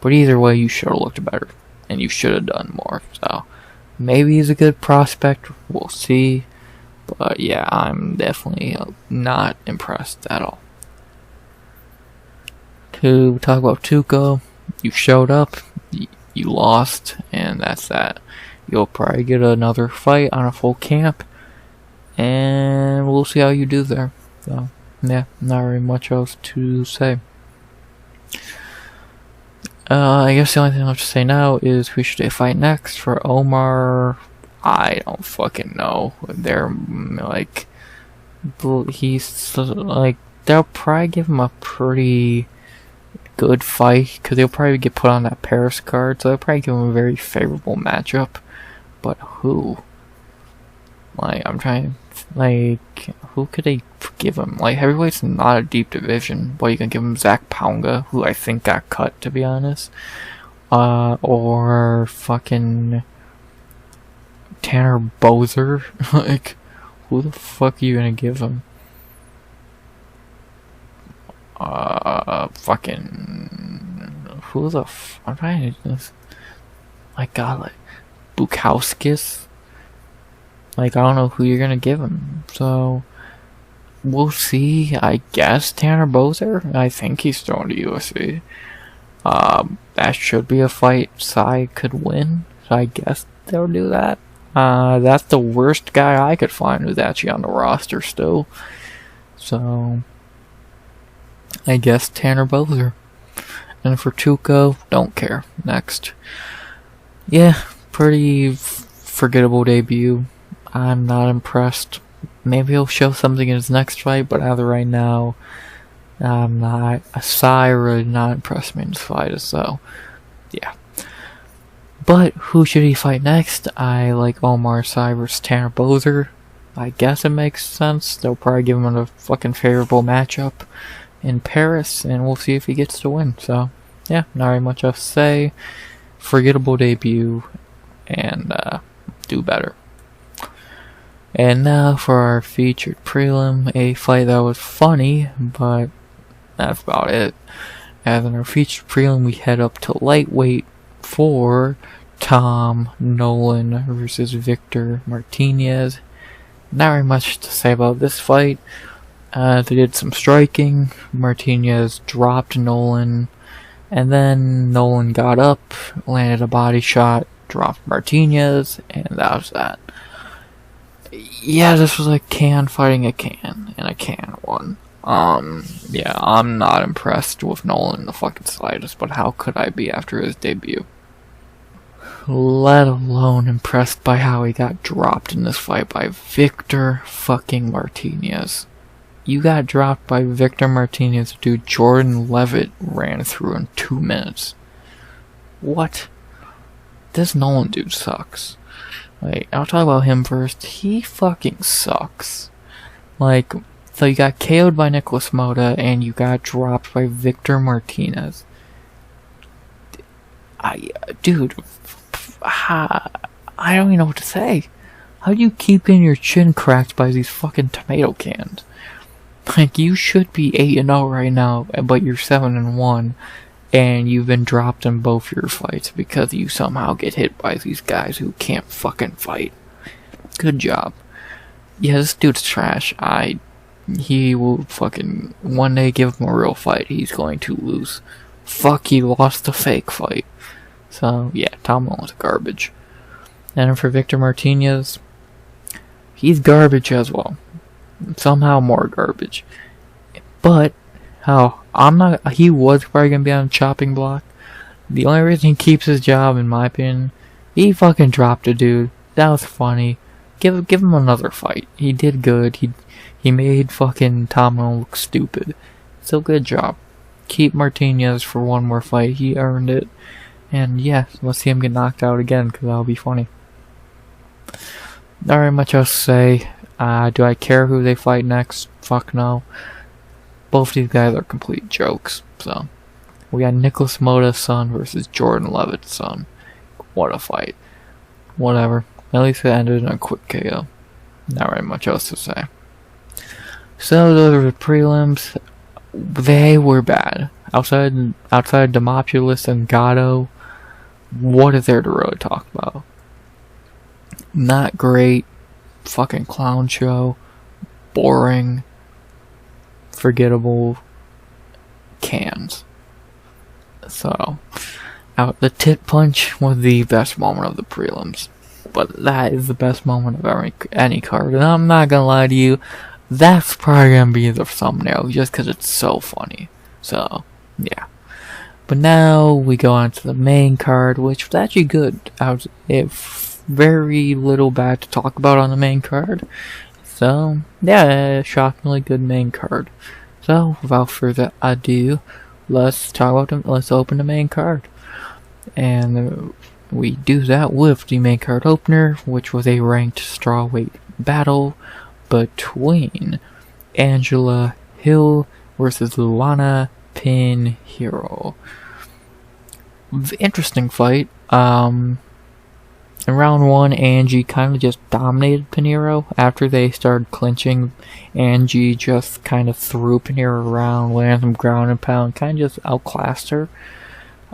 But either way, you should have looked better. And you should have done more. So, maybe he's a good prospect. We'll see. But yeah, I'm definitely not impressed at all. To talk about Tuco, you showed up. You lost, and that's that. You'll probably get another fight on a full camp, and we'll see how you do there. So, yeah, not very much else to say. I guess the only thing I have to say now is who should they fight next for Oumar. I don't fucking know. They're like, he's like, they'll probably give him a pretty good fight, because they'll probably get put on that Paris card, so they'll probably give him a very favorable matchup. But who? Like, I'm trying, like, who could they give him? Like, heavyweight's not a deep division, but you can give him Zach Pounga, who I think got cut, to be honest. Or fucking Tanner Bozer. Like, who the fuck are you gonna give him? Fucking, who the I'm trying to just, like, God, like, Bukowskis? Like, I don't know who you're gonna give him, so, we'll see. I guess Tanner Bozer? I think he's thrown to UFC. That should be a fight Sai could win, so I guess they'll do that. That's the worst guy I could find who's actually on the roster still, so I guess Tanner Bozer. And for Tuco, don't care. Next. Yeah, pretty forgettable debut. I'm not impressed. Maybe he'll show something in his next fight, but as of right now, I'm not. Sai really not impressed me in this fight, so yeah. But who should he fight next? I like Oumar Sai versus Tanner Bozer. I guess it makes sense. They'll probably give him a fucking favorable matchup in Paris, and we'll see if he gets to win. So, yeah, not very much else to say. Forgettable debut, and do better. And now for our featured prelim, a fight that was funny, but that's about it. As in our featured prelim, we head up to lightweight for Nolan versus Victor Martinez. Not very much to say about this fight. They did some striking. Martinez dropped Nolan, and then Nolan got up, landed a body shot, dropped Martinez, and that was that. Yeah, this was a can fighting a can, and a can won. Yeah, I'm not impressed with Nolan in the fucking slightest, but how could I be after his debut? Let alone impressed by how he got dropped in this fight by Victor fucking Martinez. You got dropped by Victor Martinez, dude. Jordan Levitt ran through in 2 minutes. What? This Nolan dude sucks. Like, I'll talk about him first. He fucking sucks. Like, so you got KO'd by Nicholas Mota, and you got dropped by Victor Martinez. Dude, I don't even know what to say. How do you keep getting your chin cracked by these fucking tomato cans? Like, you should be 8-0 right now, but you're 7-1, and you've been dropped in both your fights because you somehow get hit by these guys who can't fucking fight. Good job. Yeah, this dude's trash. He will fucking one day give him a real fight, he's going to lose. Fuck, he lost a fake fight. So, yeah, Tom Nolan's garbage. And for Victor Martinez, he's garbage as well. Somehow more garbage. But, he was probably gonna be on the chopping block. The only reason he keeps his job, in my opinion, he fucking dropped a dude. That was funny. Give him another fight. He did good. He made fucking Tom Nolan look stupid. So good job. Keep Martinez for one more fight. He earned it. And yeah, let's see him get knocked out again, because that'll be funny. Not very much else to say. Do I care who they fight next? Fuck no. Both these guys are complete jokes. So, we got Nicholas Mota's son versus Jordan Levitt's son. What a fight. Whatever. At least it ended in a quick KO. Not very much else to say. So, those are the prelims. They were bad. Outside Demopoulos and Gatto, what is there to really talk about? Not great. Fucking clown show. Boring. Forgettable. Cans. So, the tit punch was the best moment of the prelims. But that is the best moment of any card. And I'm not gonna lie to you, that's probably gonna be the thumbnail just because it's so funny. So, yeah. But now we go on to the main card, which was actually good. Very little bad to talk about on the main card. So, yeah, shockingly good main card. So, without further ado, let's open the main card. And we do that with the main card opener, which was a ranked strawweight battle between Angela Hill versus Luana Pinheiro. Interesting fight. In round 1, Angie kind of just dominated Pinheiro. After they started clinching, Angie just kind of threw Pinheiro around, landed some ground and pound, kind of just outclassed her.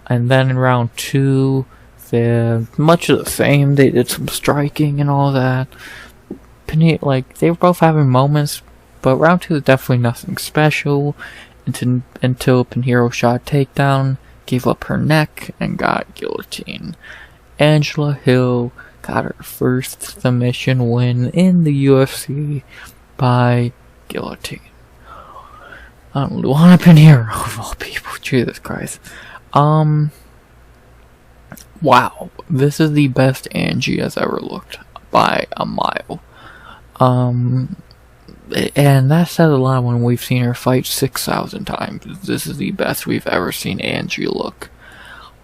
And then in round 2, they're much of the same. They did some striking and all that. They were both having moments, but round 2 is definitely nothing special until Pinheiro shot takedown, gave up her neck, and got guillotined. Angela Hill got her first submission win in the UFC by guillotine. Luana Pinheiro, of all people, Jesus Christ. Wow, this is the best Angie has ever looked by a mile. And that says a lot when we've seen her fight 6,000 times. This is the best we've ever seen Angie look.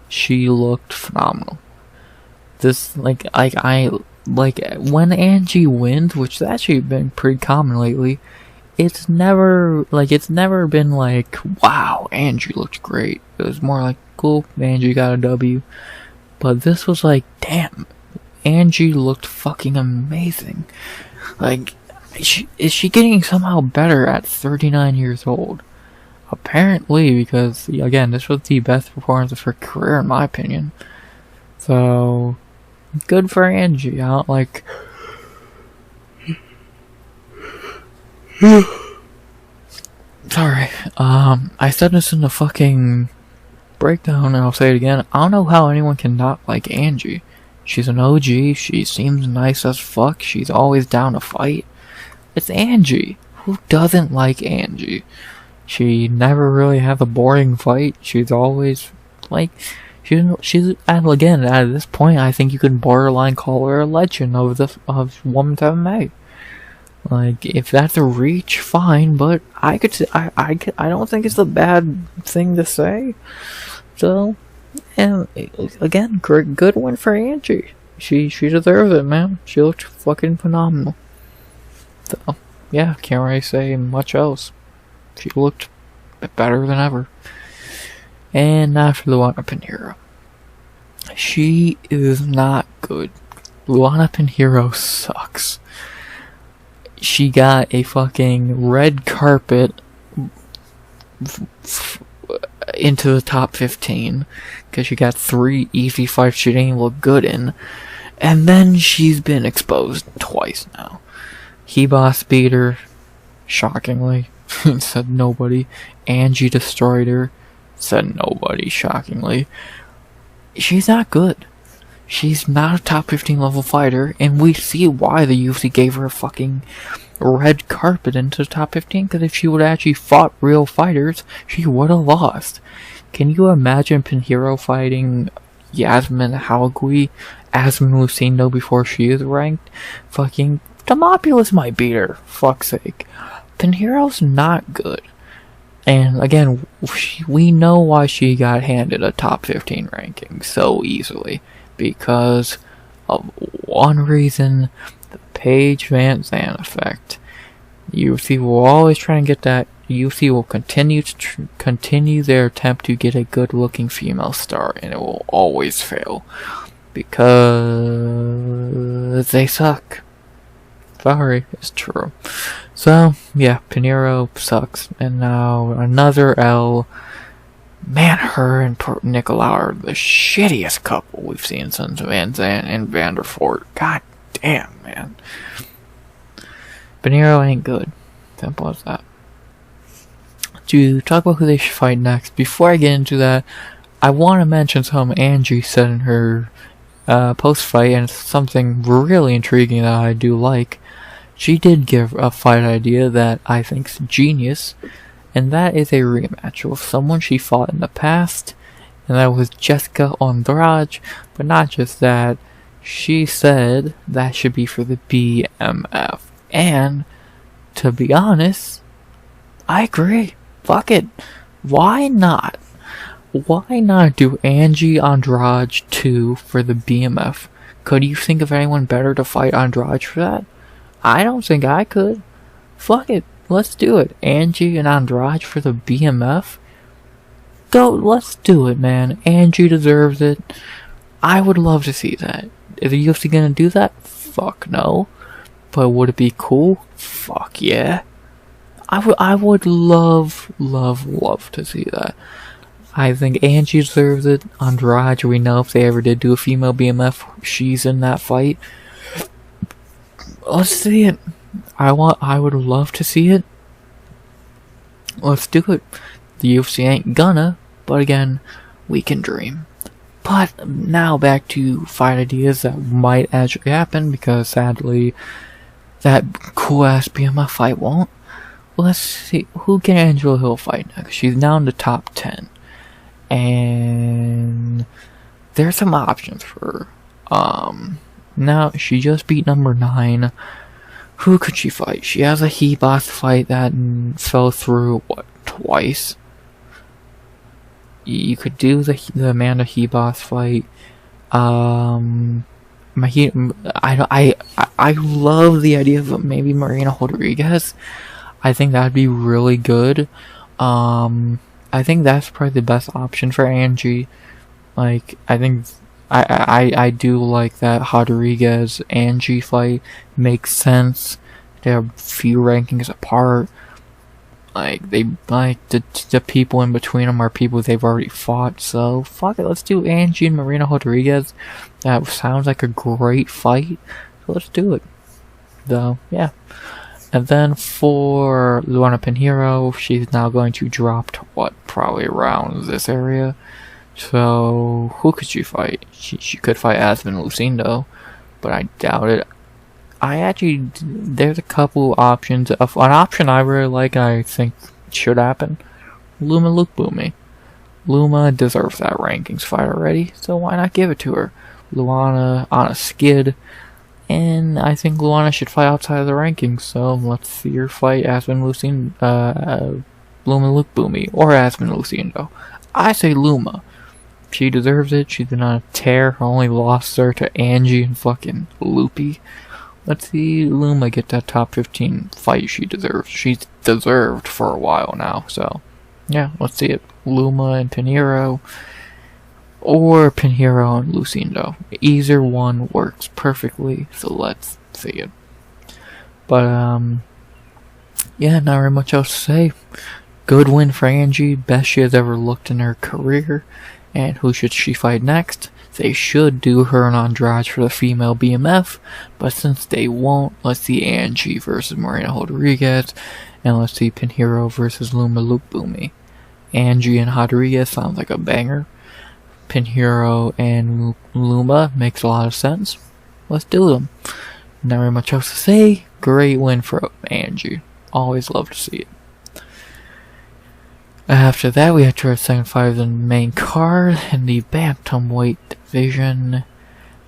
She looked phenomenal. When Angie wins, which has actually been pretty common lately, it's never been like, wow, Angie looked great. It was more like, cool, Angie got a W. But this was like, damn, Angie looked fucking amazing. Like, is she getting somehow better at 39 years old? Apparently, because, again, this was the best performance of her career, in my opinion. So, good for Angie. I don't Sorry. I said this in the fucking breakdown, and I'll say it again. I don't know how anyone can not like Angie. She's an OG. She seems nice as fuck. She's always down to fight. It's Angie. Who doesn't like Angie? She never really has a boring fight. She's always like, she's and again at this point, I think you could borderline call her a legend of women's MMA. Like, if that's a reach, fine, but I don't think it's a bad thing to say. So, and again, good win for Angie. She deserves it, man. She looked fucking phenomenal. So, yeah, can't really say much else. She looked better than ever. And after Luana Pinheiro. She is not good. Luana Pinheiro sucks. She got a fucking red carpet into the top 15 because she got 3 easy fights she didn't look good in, and then she's been exposed twice now. He-Boss beat her, shockingly, said nobody. Angie destroyed her, said nobody, shockingly. She's not good. She's not a top 15 level fighter, and we see why the UFC gave her a fucking red carpet into the top 15, because if she would have actually fought real fighters, she would have lost. Can you imagine Pinheiro fighting Yasmin Halgui, Asmin Lucindo before she is ranked? Fucking Demopoulos might beat her, fuck's sake. Pinheiro's not good. And again, we know why she got handed a top 15 ranking so easily. Because of one reason, the Paige Van Zandt effect. UFC will always try and get that. UFC will continue their attempt to get a good-looking female star, and it will always fail. Because they suck. Sorry, it's true. So, yeah, Pinheiro sucks. And now another L. Man, her and Nicolau are the shittiest couple we've seen since Van Zandt and Vanderfort. God damn, man. Pinheiro ain't good. Simple as that. To talk about who they should fight next, before I get into that, I want to mention something Angie said in her post-fight, and it's something really intriguing that I do like. She did give a fight idea that I think's genius, and that is a rematch with someone she fought in the past, and that was Jessica Andrade. But not just that, she said that should be for the BMF. And, to be honest, I agree. Fuck it. Why not? Why not do Angie Andrade 2 for the BMF? Could you think of anyone better to fight Andrade for that? I don't think I could. Fuck it. Let's do it. Angie and Andrade for the BMF? Go, let's do it, man. Angie deserves it. I would love to see that. Is the UFC gonna do that? Fuck no. But would it be cool? Fuck yeah. I would love to see that. I think Angie deserves it. Andrade, we know if they ever did do a female BMF, she's in that fight. Let's see it. I would love to see it. Let's do it. The UFC ain't gonna, but again, we can dream. But now back to fight ideas that might actually happen, because sadly, that cool ass BMF fight won't. Let's see, who can Angela Hill fight next? She's now in the top 10. And there's some options for her. Now, she just beat number 9. Who could she fight? She has a He-Boss fight that fell through, twice? You could do the Amanda He-Boss fight. I love the idea of maybe Marina Rodrigues. I think that'd be really good. I think that's probably the best option for Angie. Like, I think I do like that Rodrigues Angie fight. Makes sense. They're a few rankings apart. Like, the people in between them are people they've already fought. So fuck it, let's do Angie and Marina Rodrigues. That sounds like a great fight. So let's do it. So yeah. And then for Luana Pinheiro, she's now going to drop to what? Probably around this area. So, who could she fight? She could fight Aspen Lucindo, but I doubt it. There's a couple options. An option I really like and I think should happen. Luma Lukebumi. Luma deserves that rankings fight already, so why not give it to her? Luana on a skid, and I think Luana should fight outside of the rankings, so let's see her fight Aspen Lucindo, Luma Lukebumi, or Aspen Lucindo. I say Luma. She deserves it. She's been on a tear. Her only lost her to Angie and fucking Loopy. Let's see Luma get that top 15 fight she deserves. She's deserved for a while now, so yeah, let's see it. Luma and Pinheiro, or Pinheiro and Lucindo. Either one works perfectly, so let's see it. But yeah, not very much else to say. Good win for Angie, best she has ever looked in her career. And who should she fight next? They should do her and Andrade for the female BMF, but since they won't, let's see Angie versus Marina Rodrigues, and let's see Pinheiro versus Luma Lukebumi. Angie and Rodrigues sounds like a banger. Pinheiro and Luma makes a lot of sense. Let's do them. Not very much else to say. Great win for Angie. Always love to see it. After that, we had to our second fight of the main card in the bantamweight division,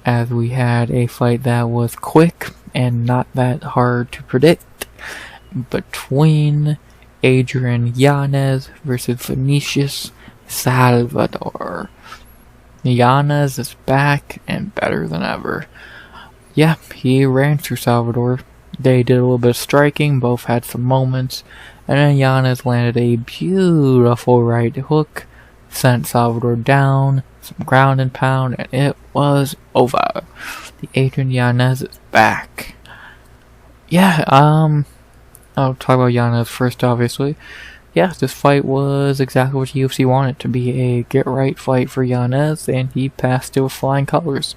as we had a fight that was quick and not that hard to predict between Adrian Yanez versus Vinicius Salvador. Yanez is back and better than ever. Yeah, he ran through Salvador. They did a little bit of striking, both had some moments. And then Yanez landed a beautiful right hook, sent Salvador down, some ground and pound, and it was over. The Adrian Yanez is back. Yeah, I'll talk about Yanez first, obviously. Yeah, this fight was exactly what UFC wanted to be, a get-right fight for Yanez, and he passed it with flying colors.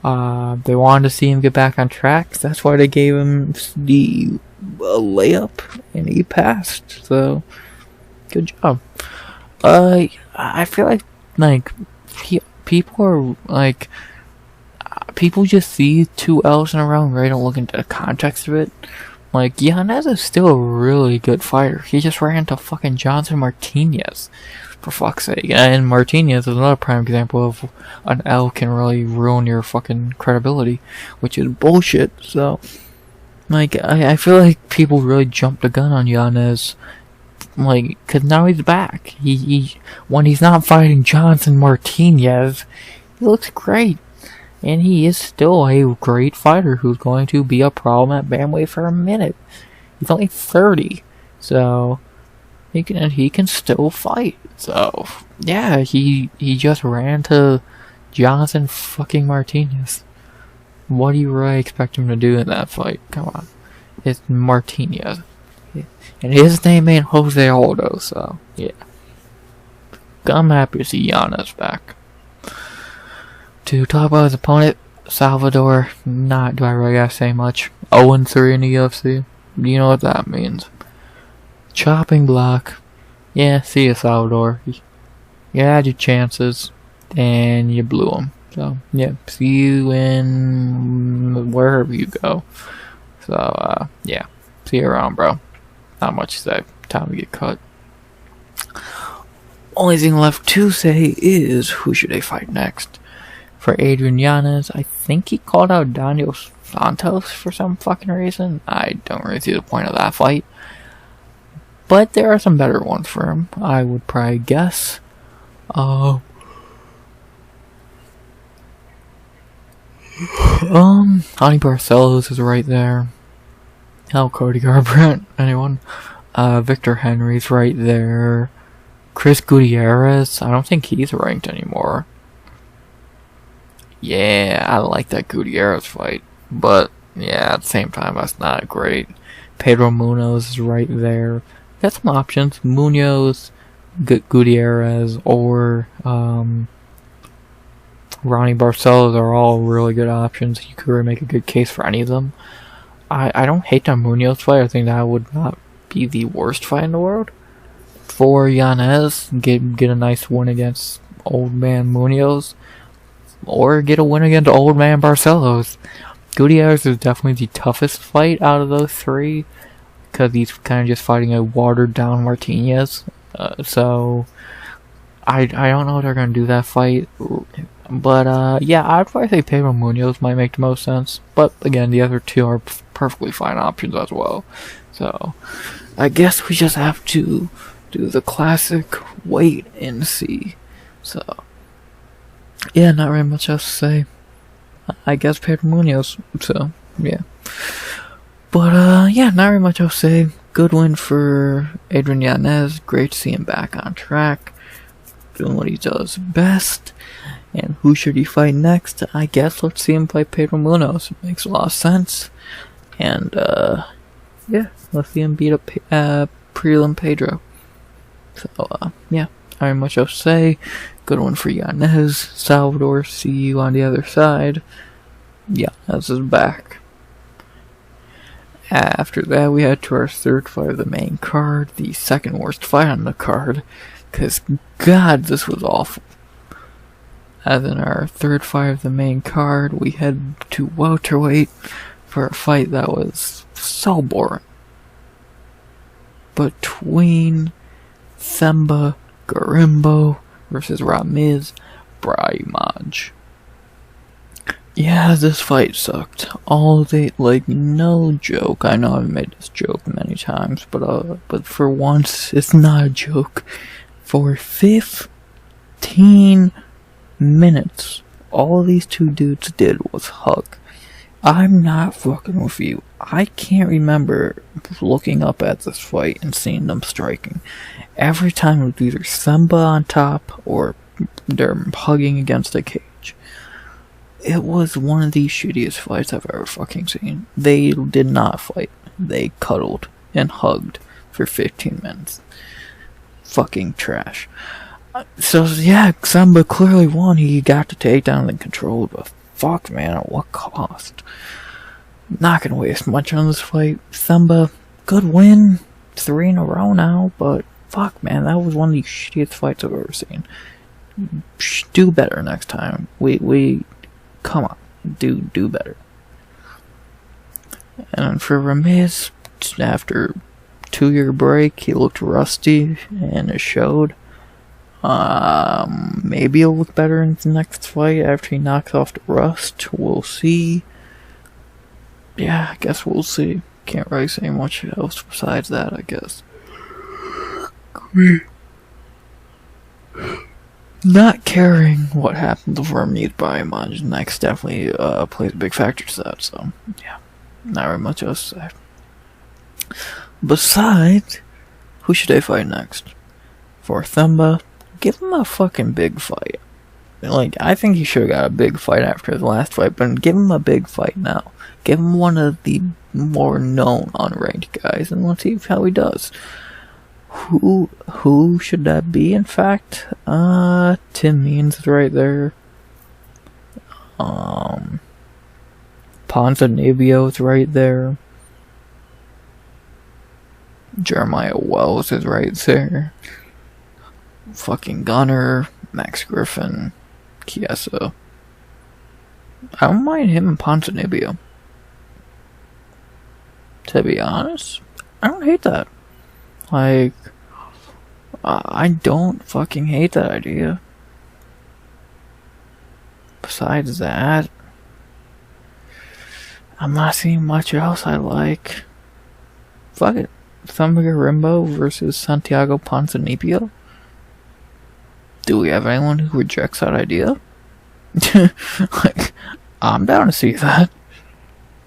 They wanted to see him get back on track, that's why they gave him the layup, and he passed, so good job. I feel like people are like, people just see 2 L's in a row and really don't look into the context of it. Like, Yanez is still a really good fighter. He just ran into fucking Johnson Martinez, for fuck's sake. And Martinez is another prime example of an L can really ruin your fucking credibility, which is bullshit. So, like, I feel like people really jumped the gun on Yanez, like, cause now he's back. He when he's not fighting Johnson Martinez, he looks great. And he is still a great fighter who's going to be a problem at bantamweight for a minute. He's only 30, so he can still fight. So yeah, he just ran to Johnson fucking Martinez. What do you really expect him to do in that fight? Come on, it's Martinez, and his name ain't Jose Aldo. So yeah, I'm happy to see Yanez back. To talk about his opponent, Salvador, do I really gotta say much. 0-3 in the UFC. You know what that means. Chopping block. Yeah, see ya, Salvador. You had your chances, and you blew them. So, yeah, see you in wherever you go. So, yeah, see you around, bro. Not much to say. Time to get cut. Only thing left to say is, who should they fight next? For Adrian Yanez, I think he called out Daniel Santos for some fucking reason. I don't really see the point of that fight. But there are some better ones for him, I would probably guess. Johnny Barcelos is right there. Hell, Cody Garbrandt, anyone? Victor Henry's right there. Chris Gutierrez, I don't think he's ranked anymore. Yeah, I like that Gutierrez fight, but yeah, at the same time, that's not great. Pedro Munoz is right there. Got some options: Munoz, Gutierrez, or Ronnie Barcelos are all really good options. You could really make a good case for any of them. I don't hate the Munoz fight. I think that would not be the worst fight in the world. For Yanez, get a nice win against old man Munoz, or get a win against old man Barcelos. Gutierrez is definitely the toughest fight out of those three, because he's kind of just fighting a watered down Martinez. So I don't know if they're gonna do that fight, but yeah, I'd probably say Pedro Munoz might make the most sense. But again, the other two are perfectly fine options as well. So I guess we just have to do the classic wait and see. So yeah, not really much else to say. I guess Pedro Munoz. So yeah, but yeah, not really much else to say. Good win for Adrian Yanez. Great to see him back on track, doing what he does best. And who should he fight next? I guess let's see him fight Pedro Munoz. It makes a lot of sense. And yeah, let's see him beat up Prelim Pedro. So yeah, not very much else to say. Good one for Yanez. Salvador, see you on the other side. Yanez is back. After that, we head to our third fight of the main card. The second worst fight on the card. Because, God, this was awful. As in our third fight of the main card, we head to welterweight for a fight that was so boring. Between Themba Gorimbo versus Ramiz Brahimaj. Yeah, this fight sucked. All day, like, no joke. I know I've made this joke many times, but for once, it's not a joke. For 15 minutes, all these two dudes did was hug. I'm not fucking with you. I can't remember looking up at this fight and seeing them striking. Every time it was either Themba on top or they're hugging against a cage. It was one of the shittiest fights I've ever fucking seen. They did not fight. They cuddled and hugged for 15 minutes. Fucking trash. So yeah, Themba clearly won. He got the takedown and controlled, but fuck, man, at what cost? Not gonna waste much on this fight. Themba, good win. 3 in a row now, but fuck, man, that was one of the shittiest fights I've ever seen. Do better next time. We come on, do better. And for Ramiz, after 2-year break, he looked rusty, and it showed. Maybe he'll look better in the next fight after he knocks off the rust. We'll see. Yeah, I guess we'll see. Can't really say much else besides that, I guess. Not caring what happens to Ramiz Brahimaj next definitely plays a big factor to that, so yeah. Not very much else to say. Besides, who should they fight next? For Themba, give him a fucking big fight. Like, I think he should have got a big fight after his last fight, but give him a big fight now. Give him one of the more known unranked guys, and let's see how he does. Who should that be, in fact? Tim Means is right there. Ponzinibbio is right there. Jeremiah Wells is right there. Fucking Gunner, Max Griffin, Chiesa. I don't mind him and Ponzinibbio. To be honest, I don't hate that. Like, I don't fucking hate that idea. Besides that, I'm not seeing much else I like. Fuck it. Themba Gorimbo versus Santiago Ponzinibbio? Do we have anyone who rejects that idea? Like, I'm down to see that.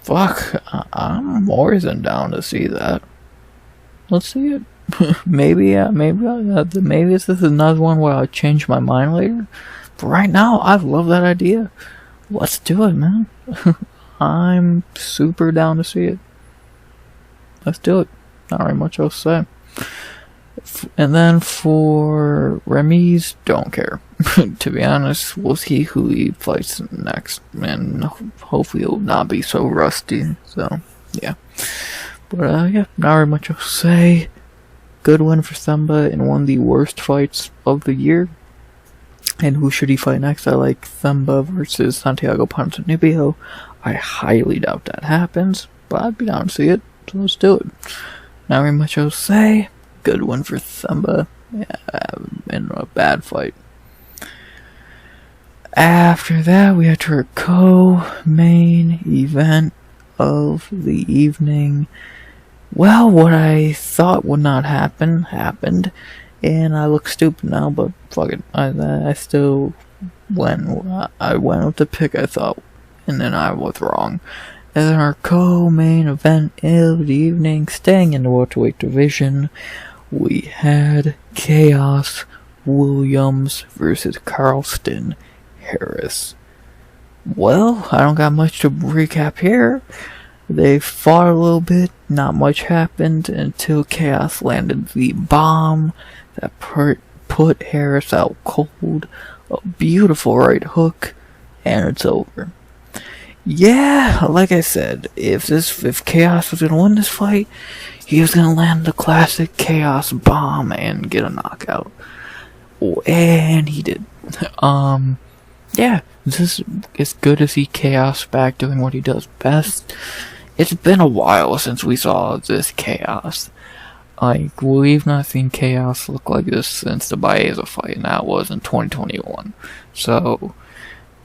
Fuck, I'm more than down to see that. Let's see it. maybe this is another one where I'll change my mind later. But right now, I love that idea. Let's do it, man. I'm super down to see it. Let's do it. Not very much else to say. And then for Ramiz, don't care. To be honest, we'll see who he fights next. And hopefully he'll not be so rusty. So, yeah. But, yeah, not very much else to say. Good win for Themba in one of the worst fights of the year. And who should he fight next? I like Themba versus Santiago Ponzinibbio. I highly doubt that happens, but I'd be down to see it, so let's do it. Not very much else to say. Good win for Themba. Yeah, in a bad fight. After that, we had our co-main event of the evening. Well, what I thought would not happen, happened. And I look stupid now, but fuck it. I still went with the pick I thought, and then I was wrong. And then our co-main event of the evening, staying in the welterweight division, we had Khaos Williams versus Carlston Harris. Well, I don't got much to recap here. They fought a little bit, not much happened until Khaos landed the bomb that put Harris out cold. A beautiful right hook, and it's over. Yeah, like I said, if Khaos was gonna win this fight, he was gonna land the classic Khaos bomb and get a knockout. And he did. Yeah, this is good to see Khaos back doing what he does best. It's been a while since we saw this Khaos. Like, we've not seen Khaos look like this since the Baeza fight, and that was in 2021. So,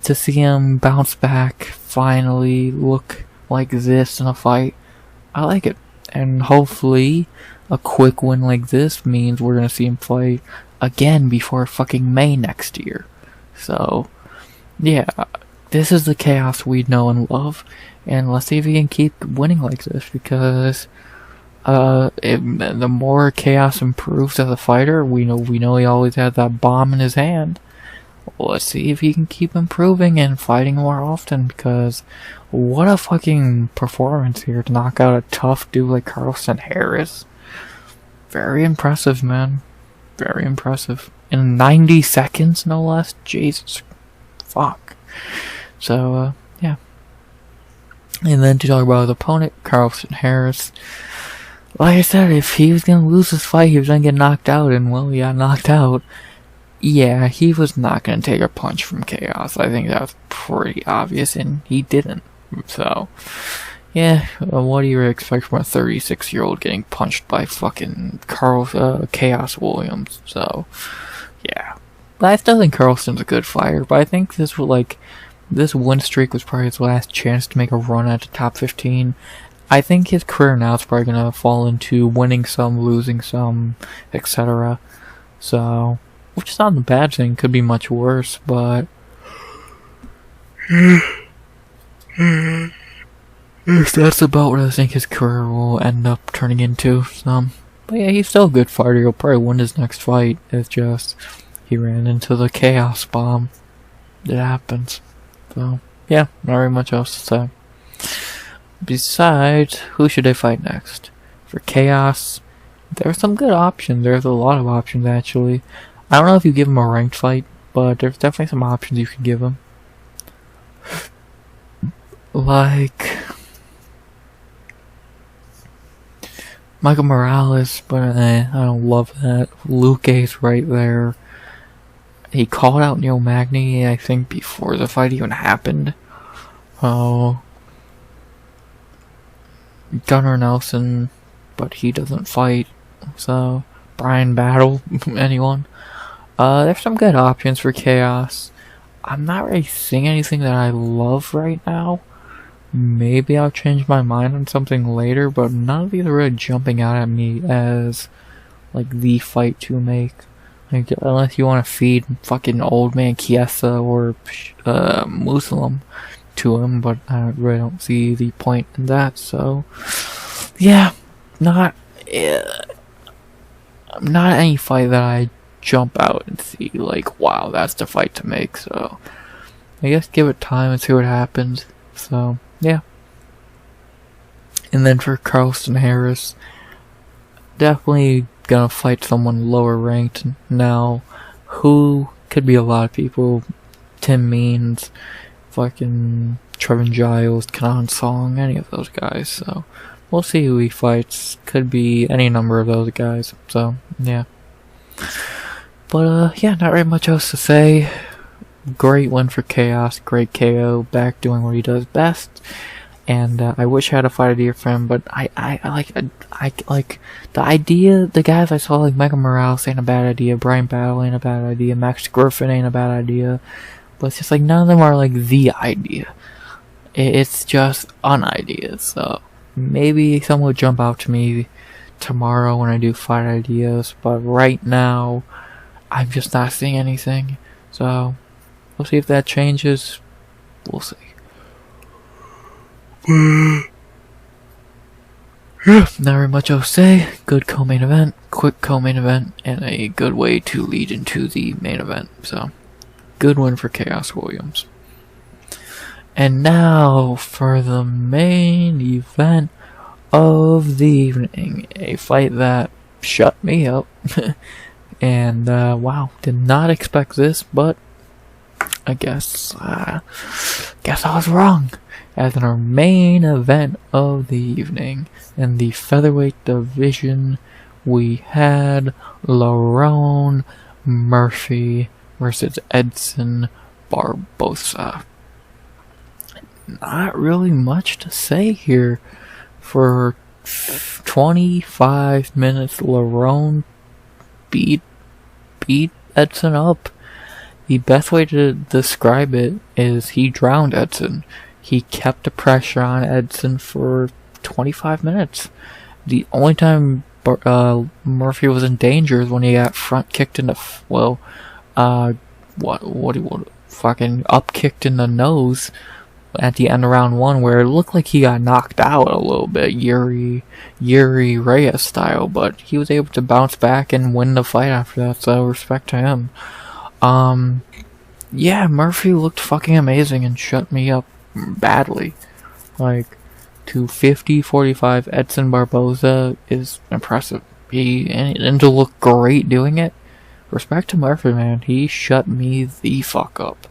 to see him bounce back, finally look like this in a fight, I like it. And hopefully, a quick win like this means we're gonna see him fight again before fucking May next year. So, yeah, this is the Khaos we know and love, and let's see if he can keep winning like this, because the more Khaos improves as a fighter, we know he always had that bomb in his hand. Let's see if he can keep improving and fighting more often, because what a fucking performance here to knock out a tough dude like Carlston Harris. Very impressive, man. Very impressive. In 90 seconds, no less. Jesus. Fuck. So, yeah. And then to talk about his opponent, Carlston Harris. Like I said, if he was gonna lose this fight, he was gonna get knocked out, and well, he got knocked out. Yeah, he was not gonna take a punch from Khaos. I think that was pretty obvious, and he didn't. So, yeah, what do you expect from a 36-year-old getting punched by fucking Khaos Williams? So, yeah. But I still think Carlston's a good fighter, but I think this win streak was probably his last chance to make a run at the top 15. I think his career now is probably gonna fall into winning some, losing some, etc. So, which is not a bad thing, could be much worse, but that's about what I think his career will end up turning into. So, but yeah, he's still a good fighter. He'll probably win his next fight. It's just he ran into the Khaos bomb. It happens. So, yeah, not very much else to say. Besides, who should they fight next? For Khaos, there's some good options. There's a lot of options, actually. I don't know if you give him a ranked fight, but there's definitely some options you could give him. Like Michael Morales, but I don't love that. Luque's right there. He called out Neil Magny, I think, before the fight even happened. Oh, Gunnar Nelson, but he doesn't fight. So, Brian Battle, anyone. There's some good options for Khaos. I'm not really seeing anything that I love right now. Maybe I'll change my mind on something later, but none of these are really jumping out at me as, like, the fight to make. Like, unless you want to feed fucking old man Chiesa or Muslim to him, but I really don't see the point in that. So, yeah, not any fight that I jump out and see like, wow, that's the fight to make. So, I guess give it time and see what happens. So, yeah. And then for Carlston Harris, definitely gonna fight someone lower ranked now, who could be a lot of people. Tim Means, fucking Trevin Giles, Kanan Song, any of those guys. So we'll see who he fights. Could be any number of those guys. So yeah. But yeah, not very much else to say. Great win for Khaos. Great KO. Back doing what he does best. And I wish I had a fight idea for him, but I like the idea. The guys I saw, like Mega Morales, ain't a bad idea. Brian Battle ain't a bad idea. Max Griffin ain't a bad idea. But it's just like none of them are like the idea. It's just an idea. So maybe someone will jump out to me tomorrow when I do fight ideas. But right now, I'm just not seeing anything. So we'll see if that changes. We'll see. Not very much I'll say. Good co-main event, quick co-main event, and a good way to lead into the main event. So, good win for Khaos Williams. And now for the main event of the evening. A fight that shut me up. And, wow, did not expect this, but I guess I was wrong. As in our main event of the evening, in the featherweight division, we had Lerone Murphy versus Edson Barboza. Not really much to say here. For 25 minutes, Lerone beat Edson up. The best way to describe it is he drowned Edson. He kept the pressure on Edson for 25 minutes. The only time Murphy was in danger is when he got front kicked in the fucking up kicked in the nose at the end of round 1, where it looked like he got knocked out a little bit, Yuri Reyes style, but he was able to bounce back and win the fight after that. So respect to him. Yeah, Murphy looked fucking amazing and shut me up badly. Like, to 50-45 Edson Barboza is impressive. And to look great doing it. Respect to Murphy, man. He shut me the fuck up.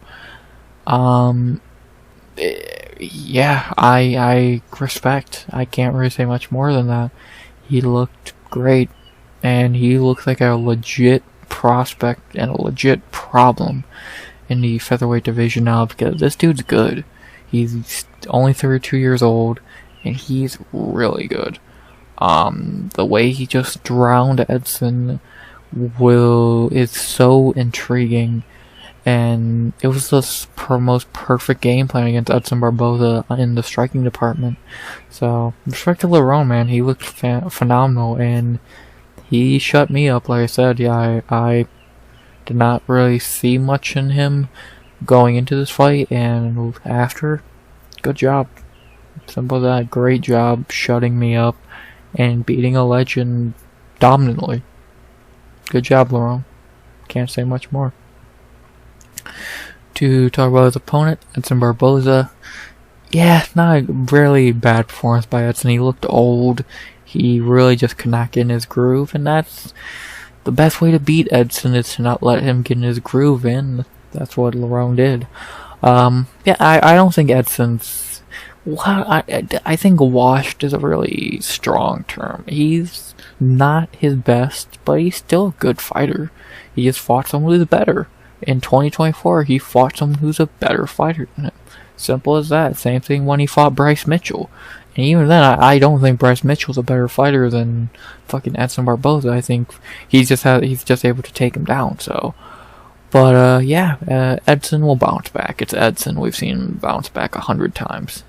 Yeah, I respect. I can't really say much more than that. He looked great, and he looks like a legit prospect and a legit problem in the featherweight division now, because this dude's good. He's only 32 years old, and he's really good. The way he just drowned Edson is so intriguing, and it was the most perfect game plan against Edson Barboza in the striking department. So, respect to Lerone, man. He looked phenomenal, and he shut me up. Like I said, yeah, I did not really see much in him going into this fight, and after, good job. Simple as that. Great job shutting me up and beating a legend dominantly. Good job, Lerone. Can't say much more. To talk about his opponent, Edson Barboza. Yeah, not a really bad performance by Edson. He looked old. He really just could not get in his groove, and that's the best way to beat Edson, is to not let him get in his groove, and that's what Lerone did. Yeah, I don't think Edson's... I think washed is a really strong term. He's not his best, but he's still a good fighter. He just fought someone who's better. In 2024, he fought someone who's a better fighter than him. Simple as that. Same thing when he fought Bryce Mitchell. And even then, I don't think Bryce Mitchell's a better fighter than fucking Edson Barboza. I think he's just able to take him down. So, but yeah, Edson will bounce back. It's Edson. We've seen him bounce back 100 times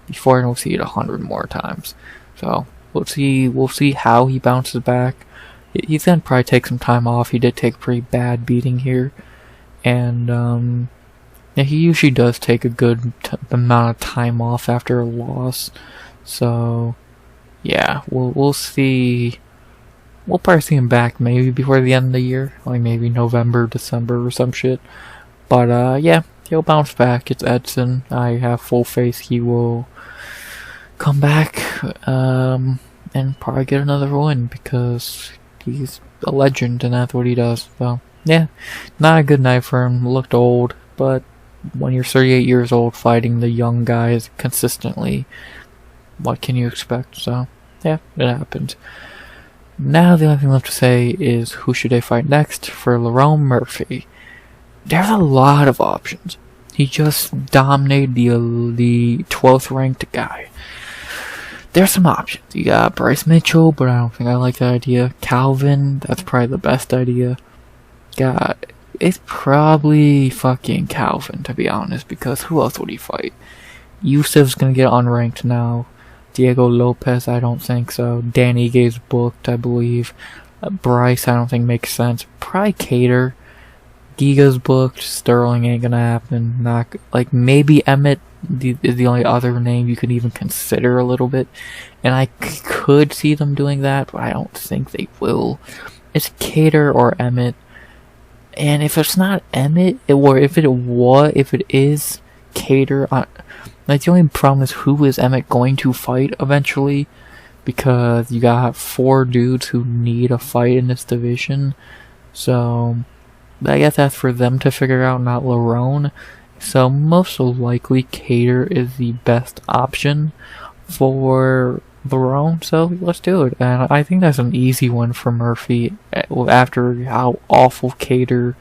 before, and we'll see it 100 more times. So we'll see how he bounces back. He's gonna probably take some time off. He did take a pretty bad beating here, and yeah, he usually does take a good amount of time off after a loss. So yeah, we'll see. We'll probably see him back maybe before the end of the year, like maybe November, December or some shit. But yeah, he'll bounce back. It's Edson. I have full faith he will come back and probably get another win, because he's a legend and that's what he does. So yeah, not a good night for him. Looked old, but when you're 38 years old fighting the young guys consistently, what can you expect? So, yeah, it happened. Now the only thing left to say is who should they fight next for Lerone Murphy. There's a lot of options. He just dominated the 12th ranked guy. There's some options. You got Bryce Mitchell, but I don't think I like that idea. Calvin, that's probably the best idea. It's probably fucking Calvin, to be honest, because who else would he fight? Yusuf's gonna get unranked now. Diego Lopez, I don't think so. Dan Igue's booked, I believe. Bryce, I don't think makes sense. Probably Cater. Giga's booked. Sterling ain't gonna happen. Maybe Emmett is the only other name you could even consider a little bit. And I could see them doing that, but I don't think they will. It's Cater or Emmett. And if it's not Emmett, or if it is Cater, the only problem is who is Emmett going to fight eventually, because you got 4 dudes who need a fight in this division. So I guess that's for them to figure out, not Lerone. So most likely Cater is the best option for Lerone, so let's do it. And I think that's an easy one for Murphy. After how awful Cater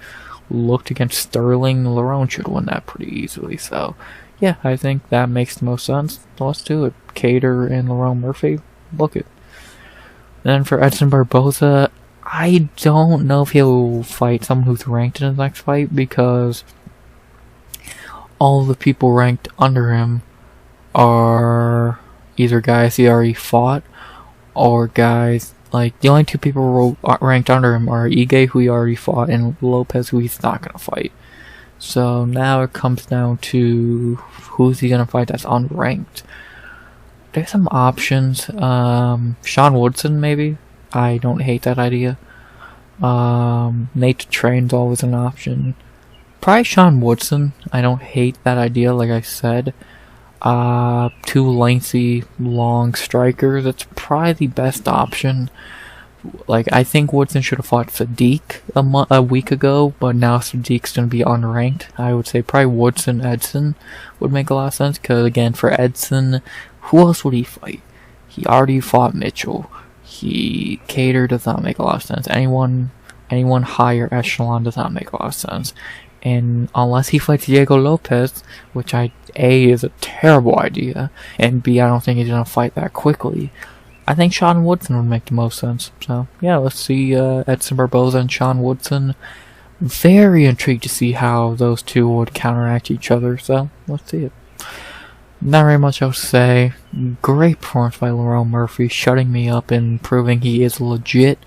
looked against Sterling, Lerone should win that pretty easily. So yeah, I think that makes the most sense. So let's do it. Cater and Lerone Murphy, book it. Then for Edson Barboza, I don't know if he'll fight someone who's ranked in his next fight, because all the people ranked under him are either guys he already fought, or guys, like, the only 2 people ranked under him are Ige, who he already fought, and Lopez, who he's not gonna fight. So now it comes down to who's he gonna fight that's unranked. There's some options. Sean Woodson, maybe. I don't hate that idea. Nate Train's always an option. Probably Sean Woodson. I don't hate that idea, like I said. 2 lengthy, long strikers. That's probably the best option. Like, I think Woodson should have fought Sadiq a week ago, but now Sadiq's going to be unranked. I would say probably Woodson, Edson would make a lot of sense, because again, for Edson, who else would he fight? He already fought Mitchell. Cater does not make a lot of sense. Anyone higher echelon does not make a lot of sense. And unless he fights Diego Lopez, which A, is a terrible idea, and B, I don't think he's going to fight that quickly, I think Sean Woodson would make the most sense. So, yeah, let's see Edson Barboza and Sean Woodson. Very intrigued to see how those 2 would counteract each other, so let's see it. Not very much else to say. Great performance by Lerone Murphy, shutting me up and proving he is legit.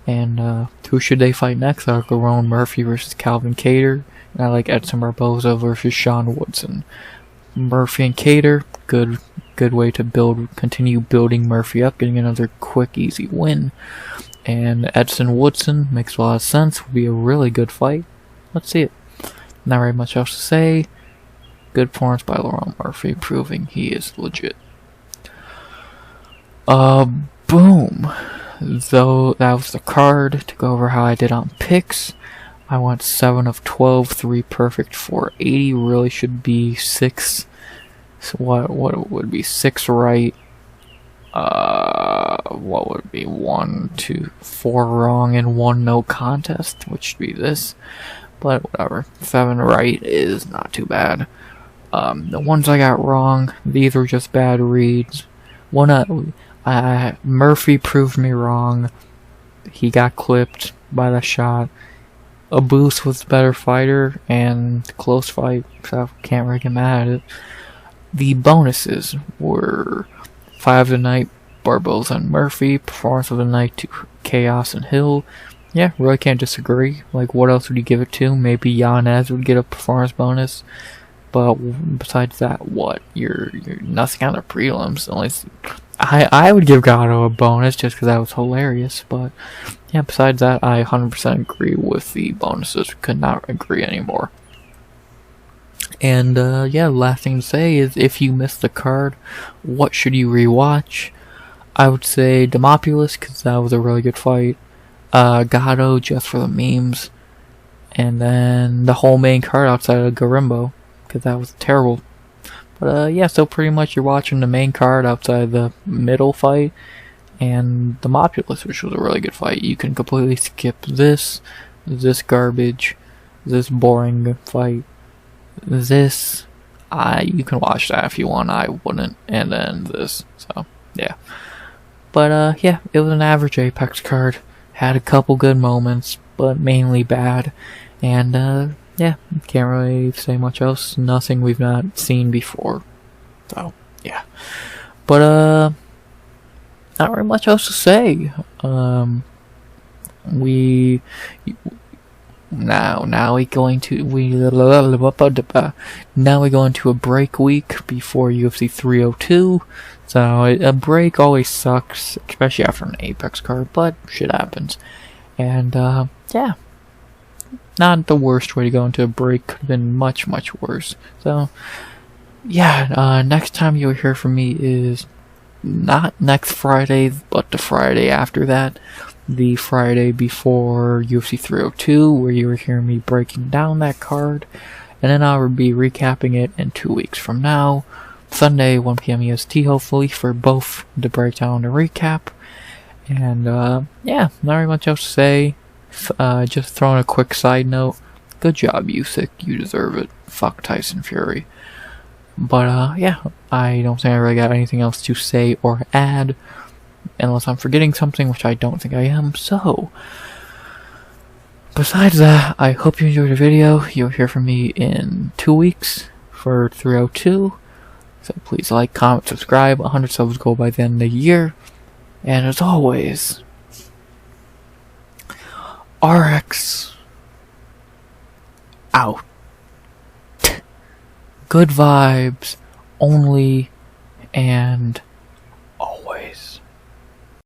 And who should they fight next? Lerone Murphy versus Calvin Cater. And I like Edson Barboza versus Sean Woodson. Murphy and Cater, good way to continue building Murphy up, getting another quick, easy win. And Edson Woodson makes a lot of sense. Will be a really good fight. Let's see it. Not very much else to say. Good performance by Lerone Murphy, proving he is legit. Boom. So that was the card. To go over how I did on picks, I went 7 of 12, 3 perfect, 480. Really should be 6. So what would be 6 right? What would be 1, 2, 4 wrong and 1 no contest, which would be this. But whatever. 7 right is not too bad. The ones I got wrong, these were just bad reads. Murphy proved me wrong. He got clipped by the shot. Abus was the better fighter, and close fight, so can't really get mad at it. The bonuses were 5 of the night, Barboza and Murphy. Performance of the night to Khaos and Hill. Yeah, really can't disagree. Like, what else would you give it to? Maybe Yanez would get a performance bonus. But besides that, what? You're nothing on the prelims. Unless I would give Gatto a bonus just because that was hilarious. But yeah, besides that, I 100% agree with the bonuses. Could not agree anymore. And yeah, last thing to say is, if you missed the card, what should you rewatch? I would say Demopoulos, because that was a really good fight. Gatto, just for the memes. And then the whole main card outside of Gorimbo. because that was terrible. But yeah, so pretty much you're watching the main card outside the middle fight, and Demopoulos, which was a really good fight. You can completely skip this garbage, this boring fight, this. You can watch that if you want. I wouldn't. And then this. So yeah. But yeah, it was an average Apex card. Had a couple good moments, but mainly bad. And yeah, can't really say much else. Nothing we've not seen before. So yeah. But not really much else to say. Now we go into a break week before UFC 302. So a break always sucks, especially after an Apex card, but shit happens. And yeah, not the worst way to go into a break. Could have been much worse. So yeah, next time you'll hear from me is not next Friday, but the Friday after that. The Friday before UFC 302, where you were hearing me breaking down that card, and then I'll be recapping it in 2 weeks from now, Sunday 1 p.m. EST, hopefully, for both the breakdown and the recap. And yeah, not very much else to say. Just throwing a quick side note: good job, Usyk, you deserve it. Fuck Tyson Fury. But yeah, I don't think I really got anything else to say or add, unless I'm forgetting something, which I don't think I am. So, besides that, I hope you enjoyed the video. You'll hear from me in 2 weeks for 302. So please like, comment, subscribe. 100 subs go by the end of the year. And as always, RX out. Good vibes only, and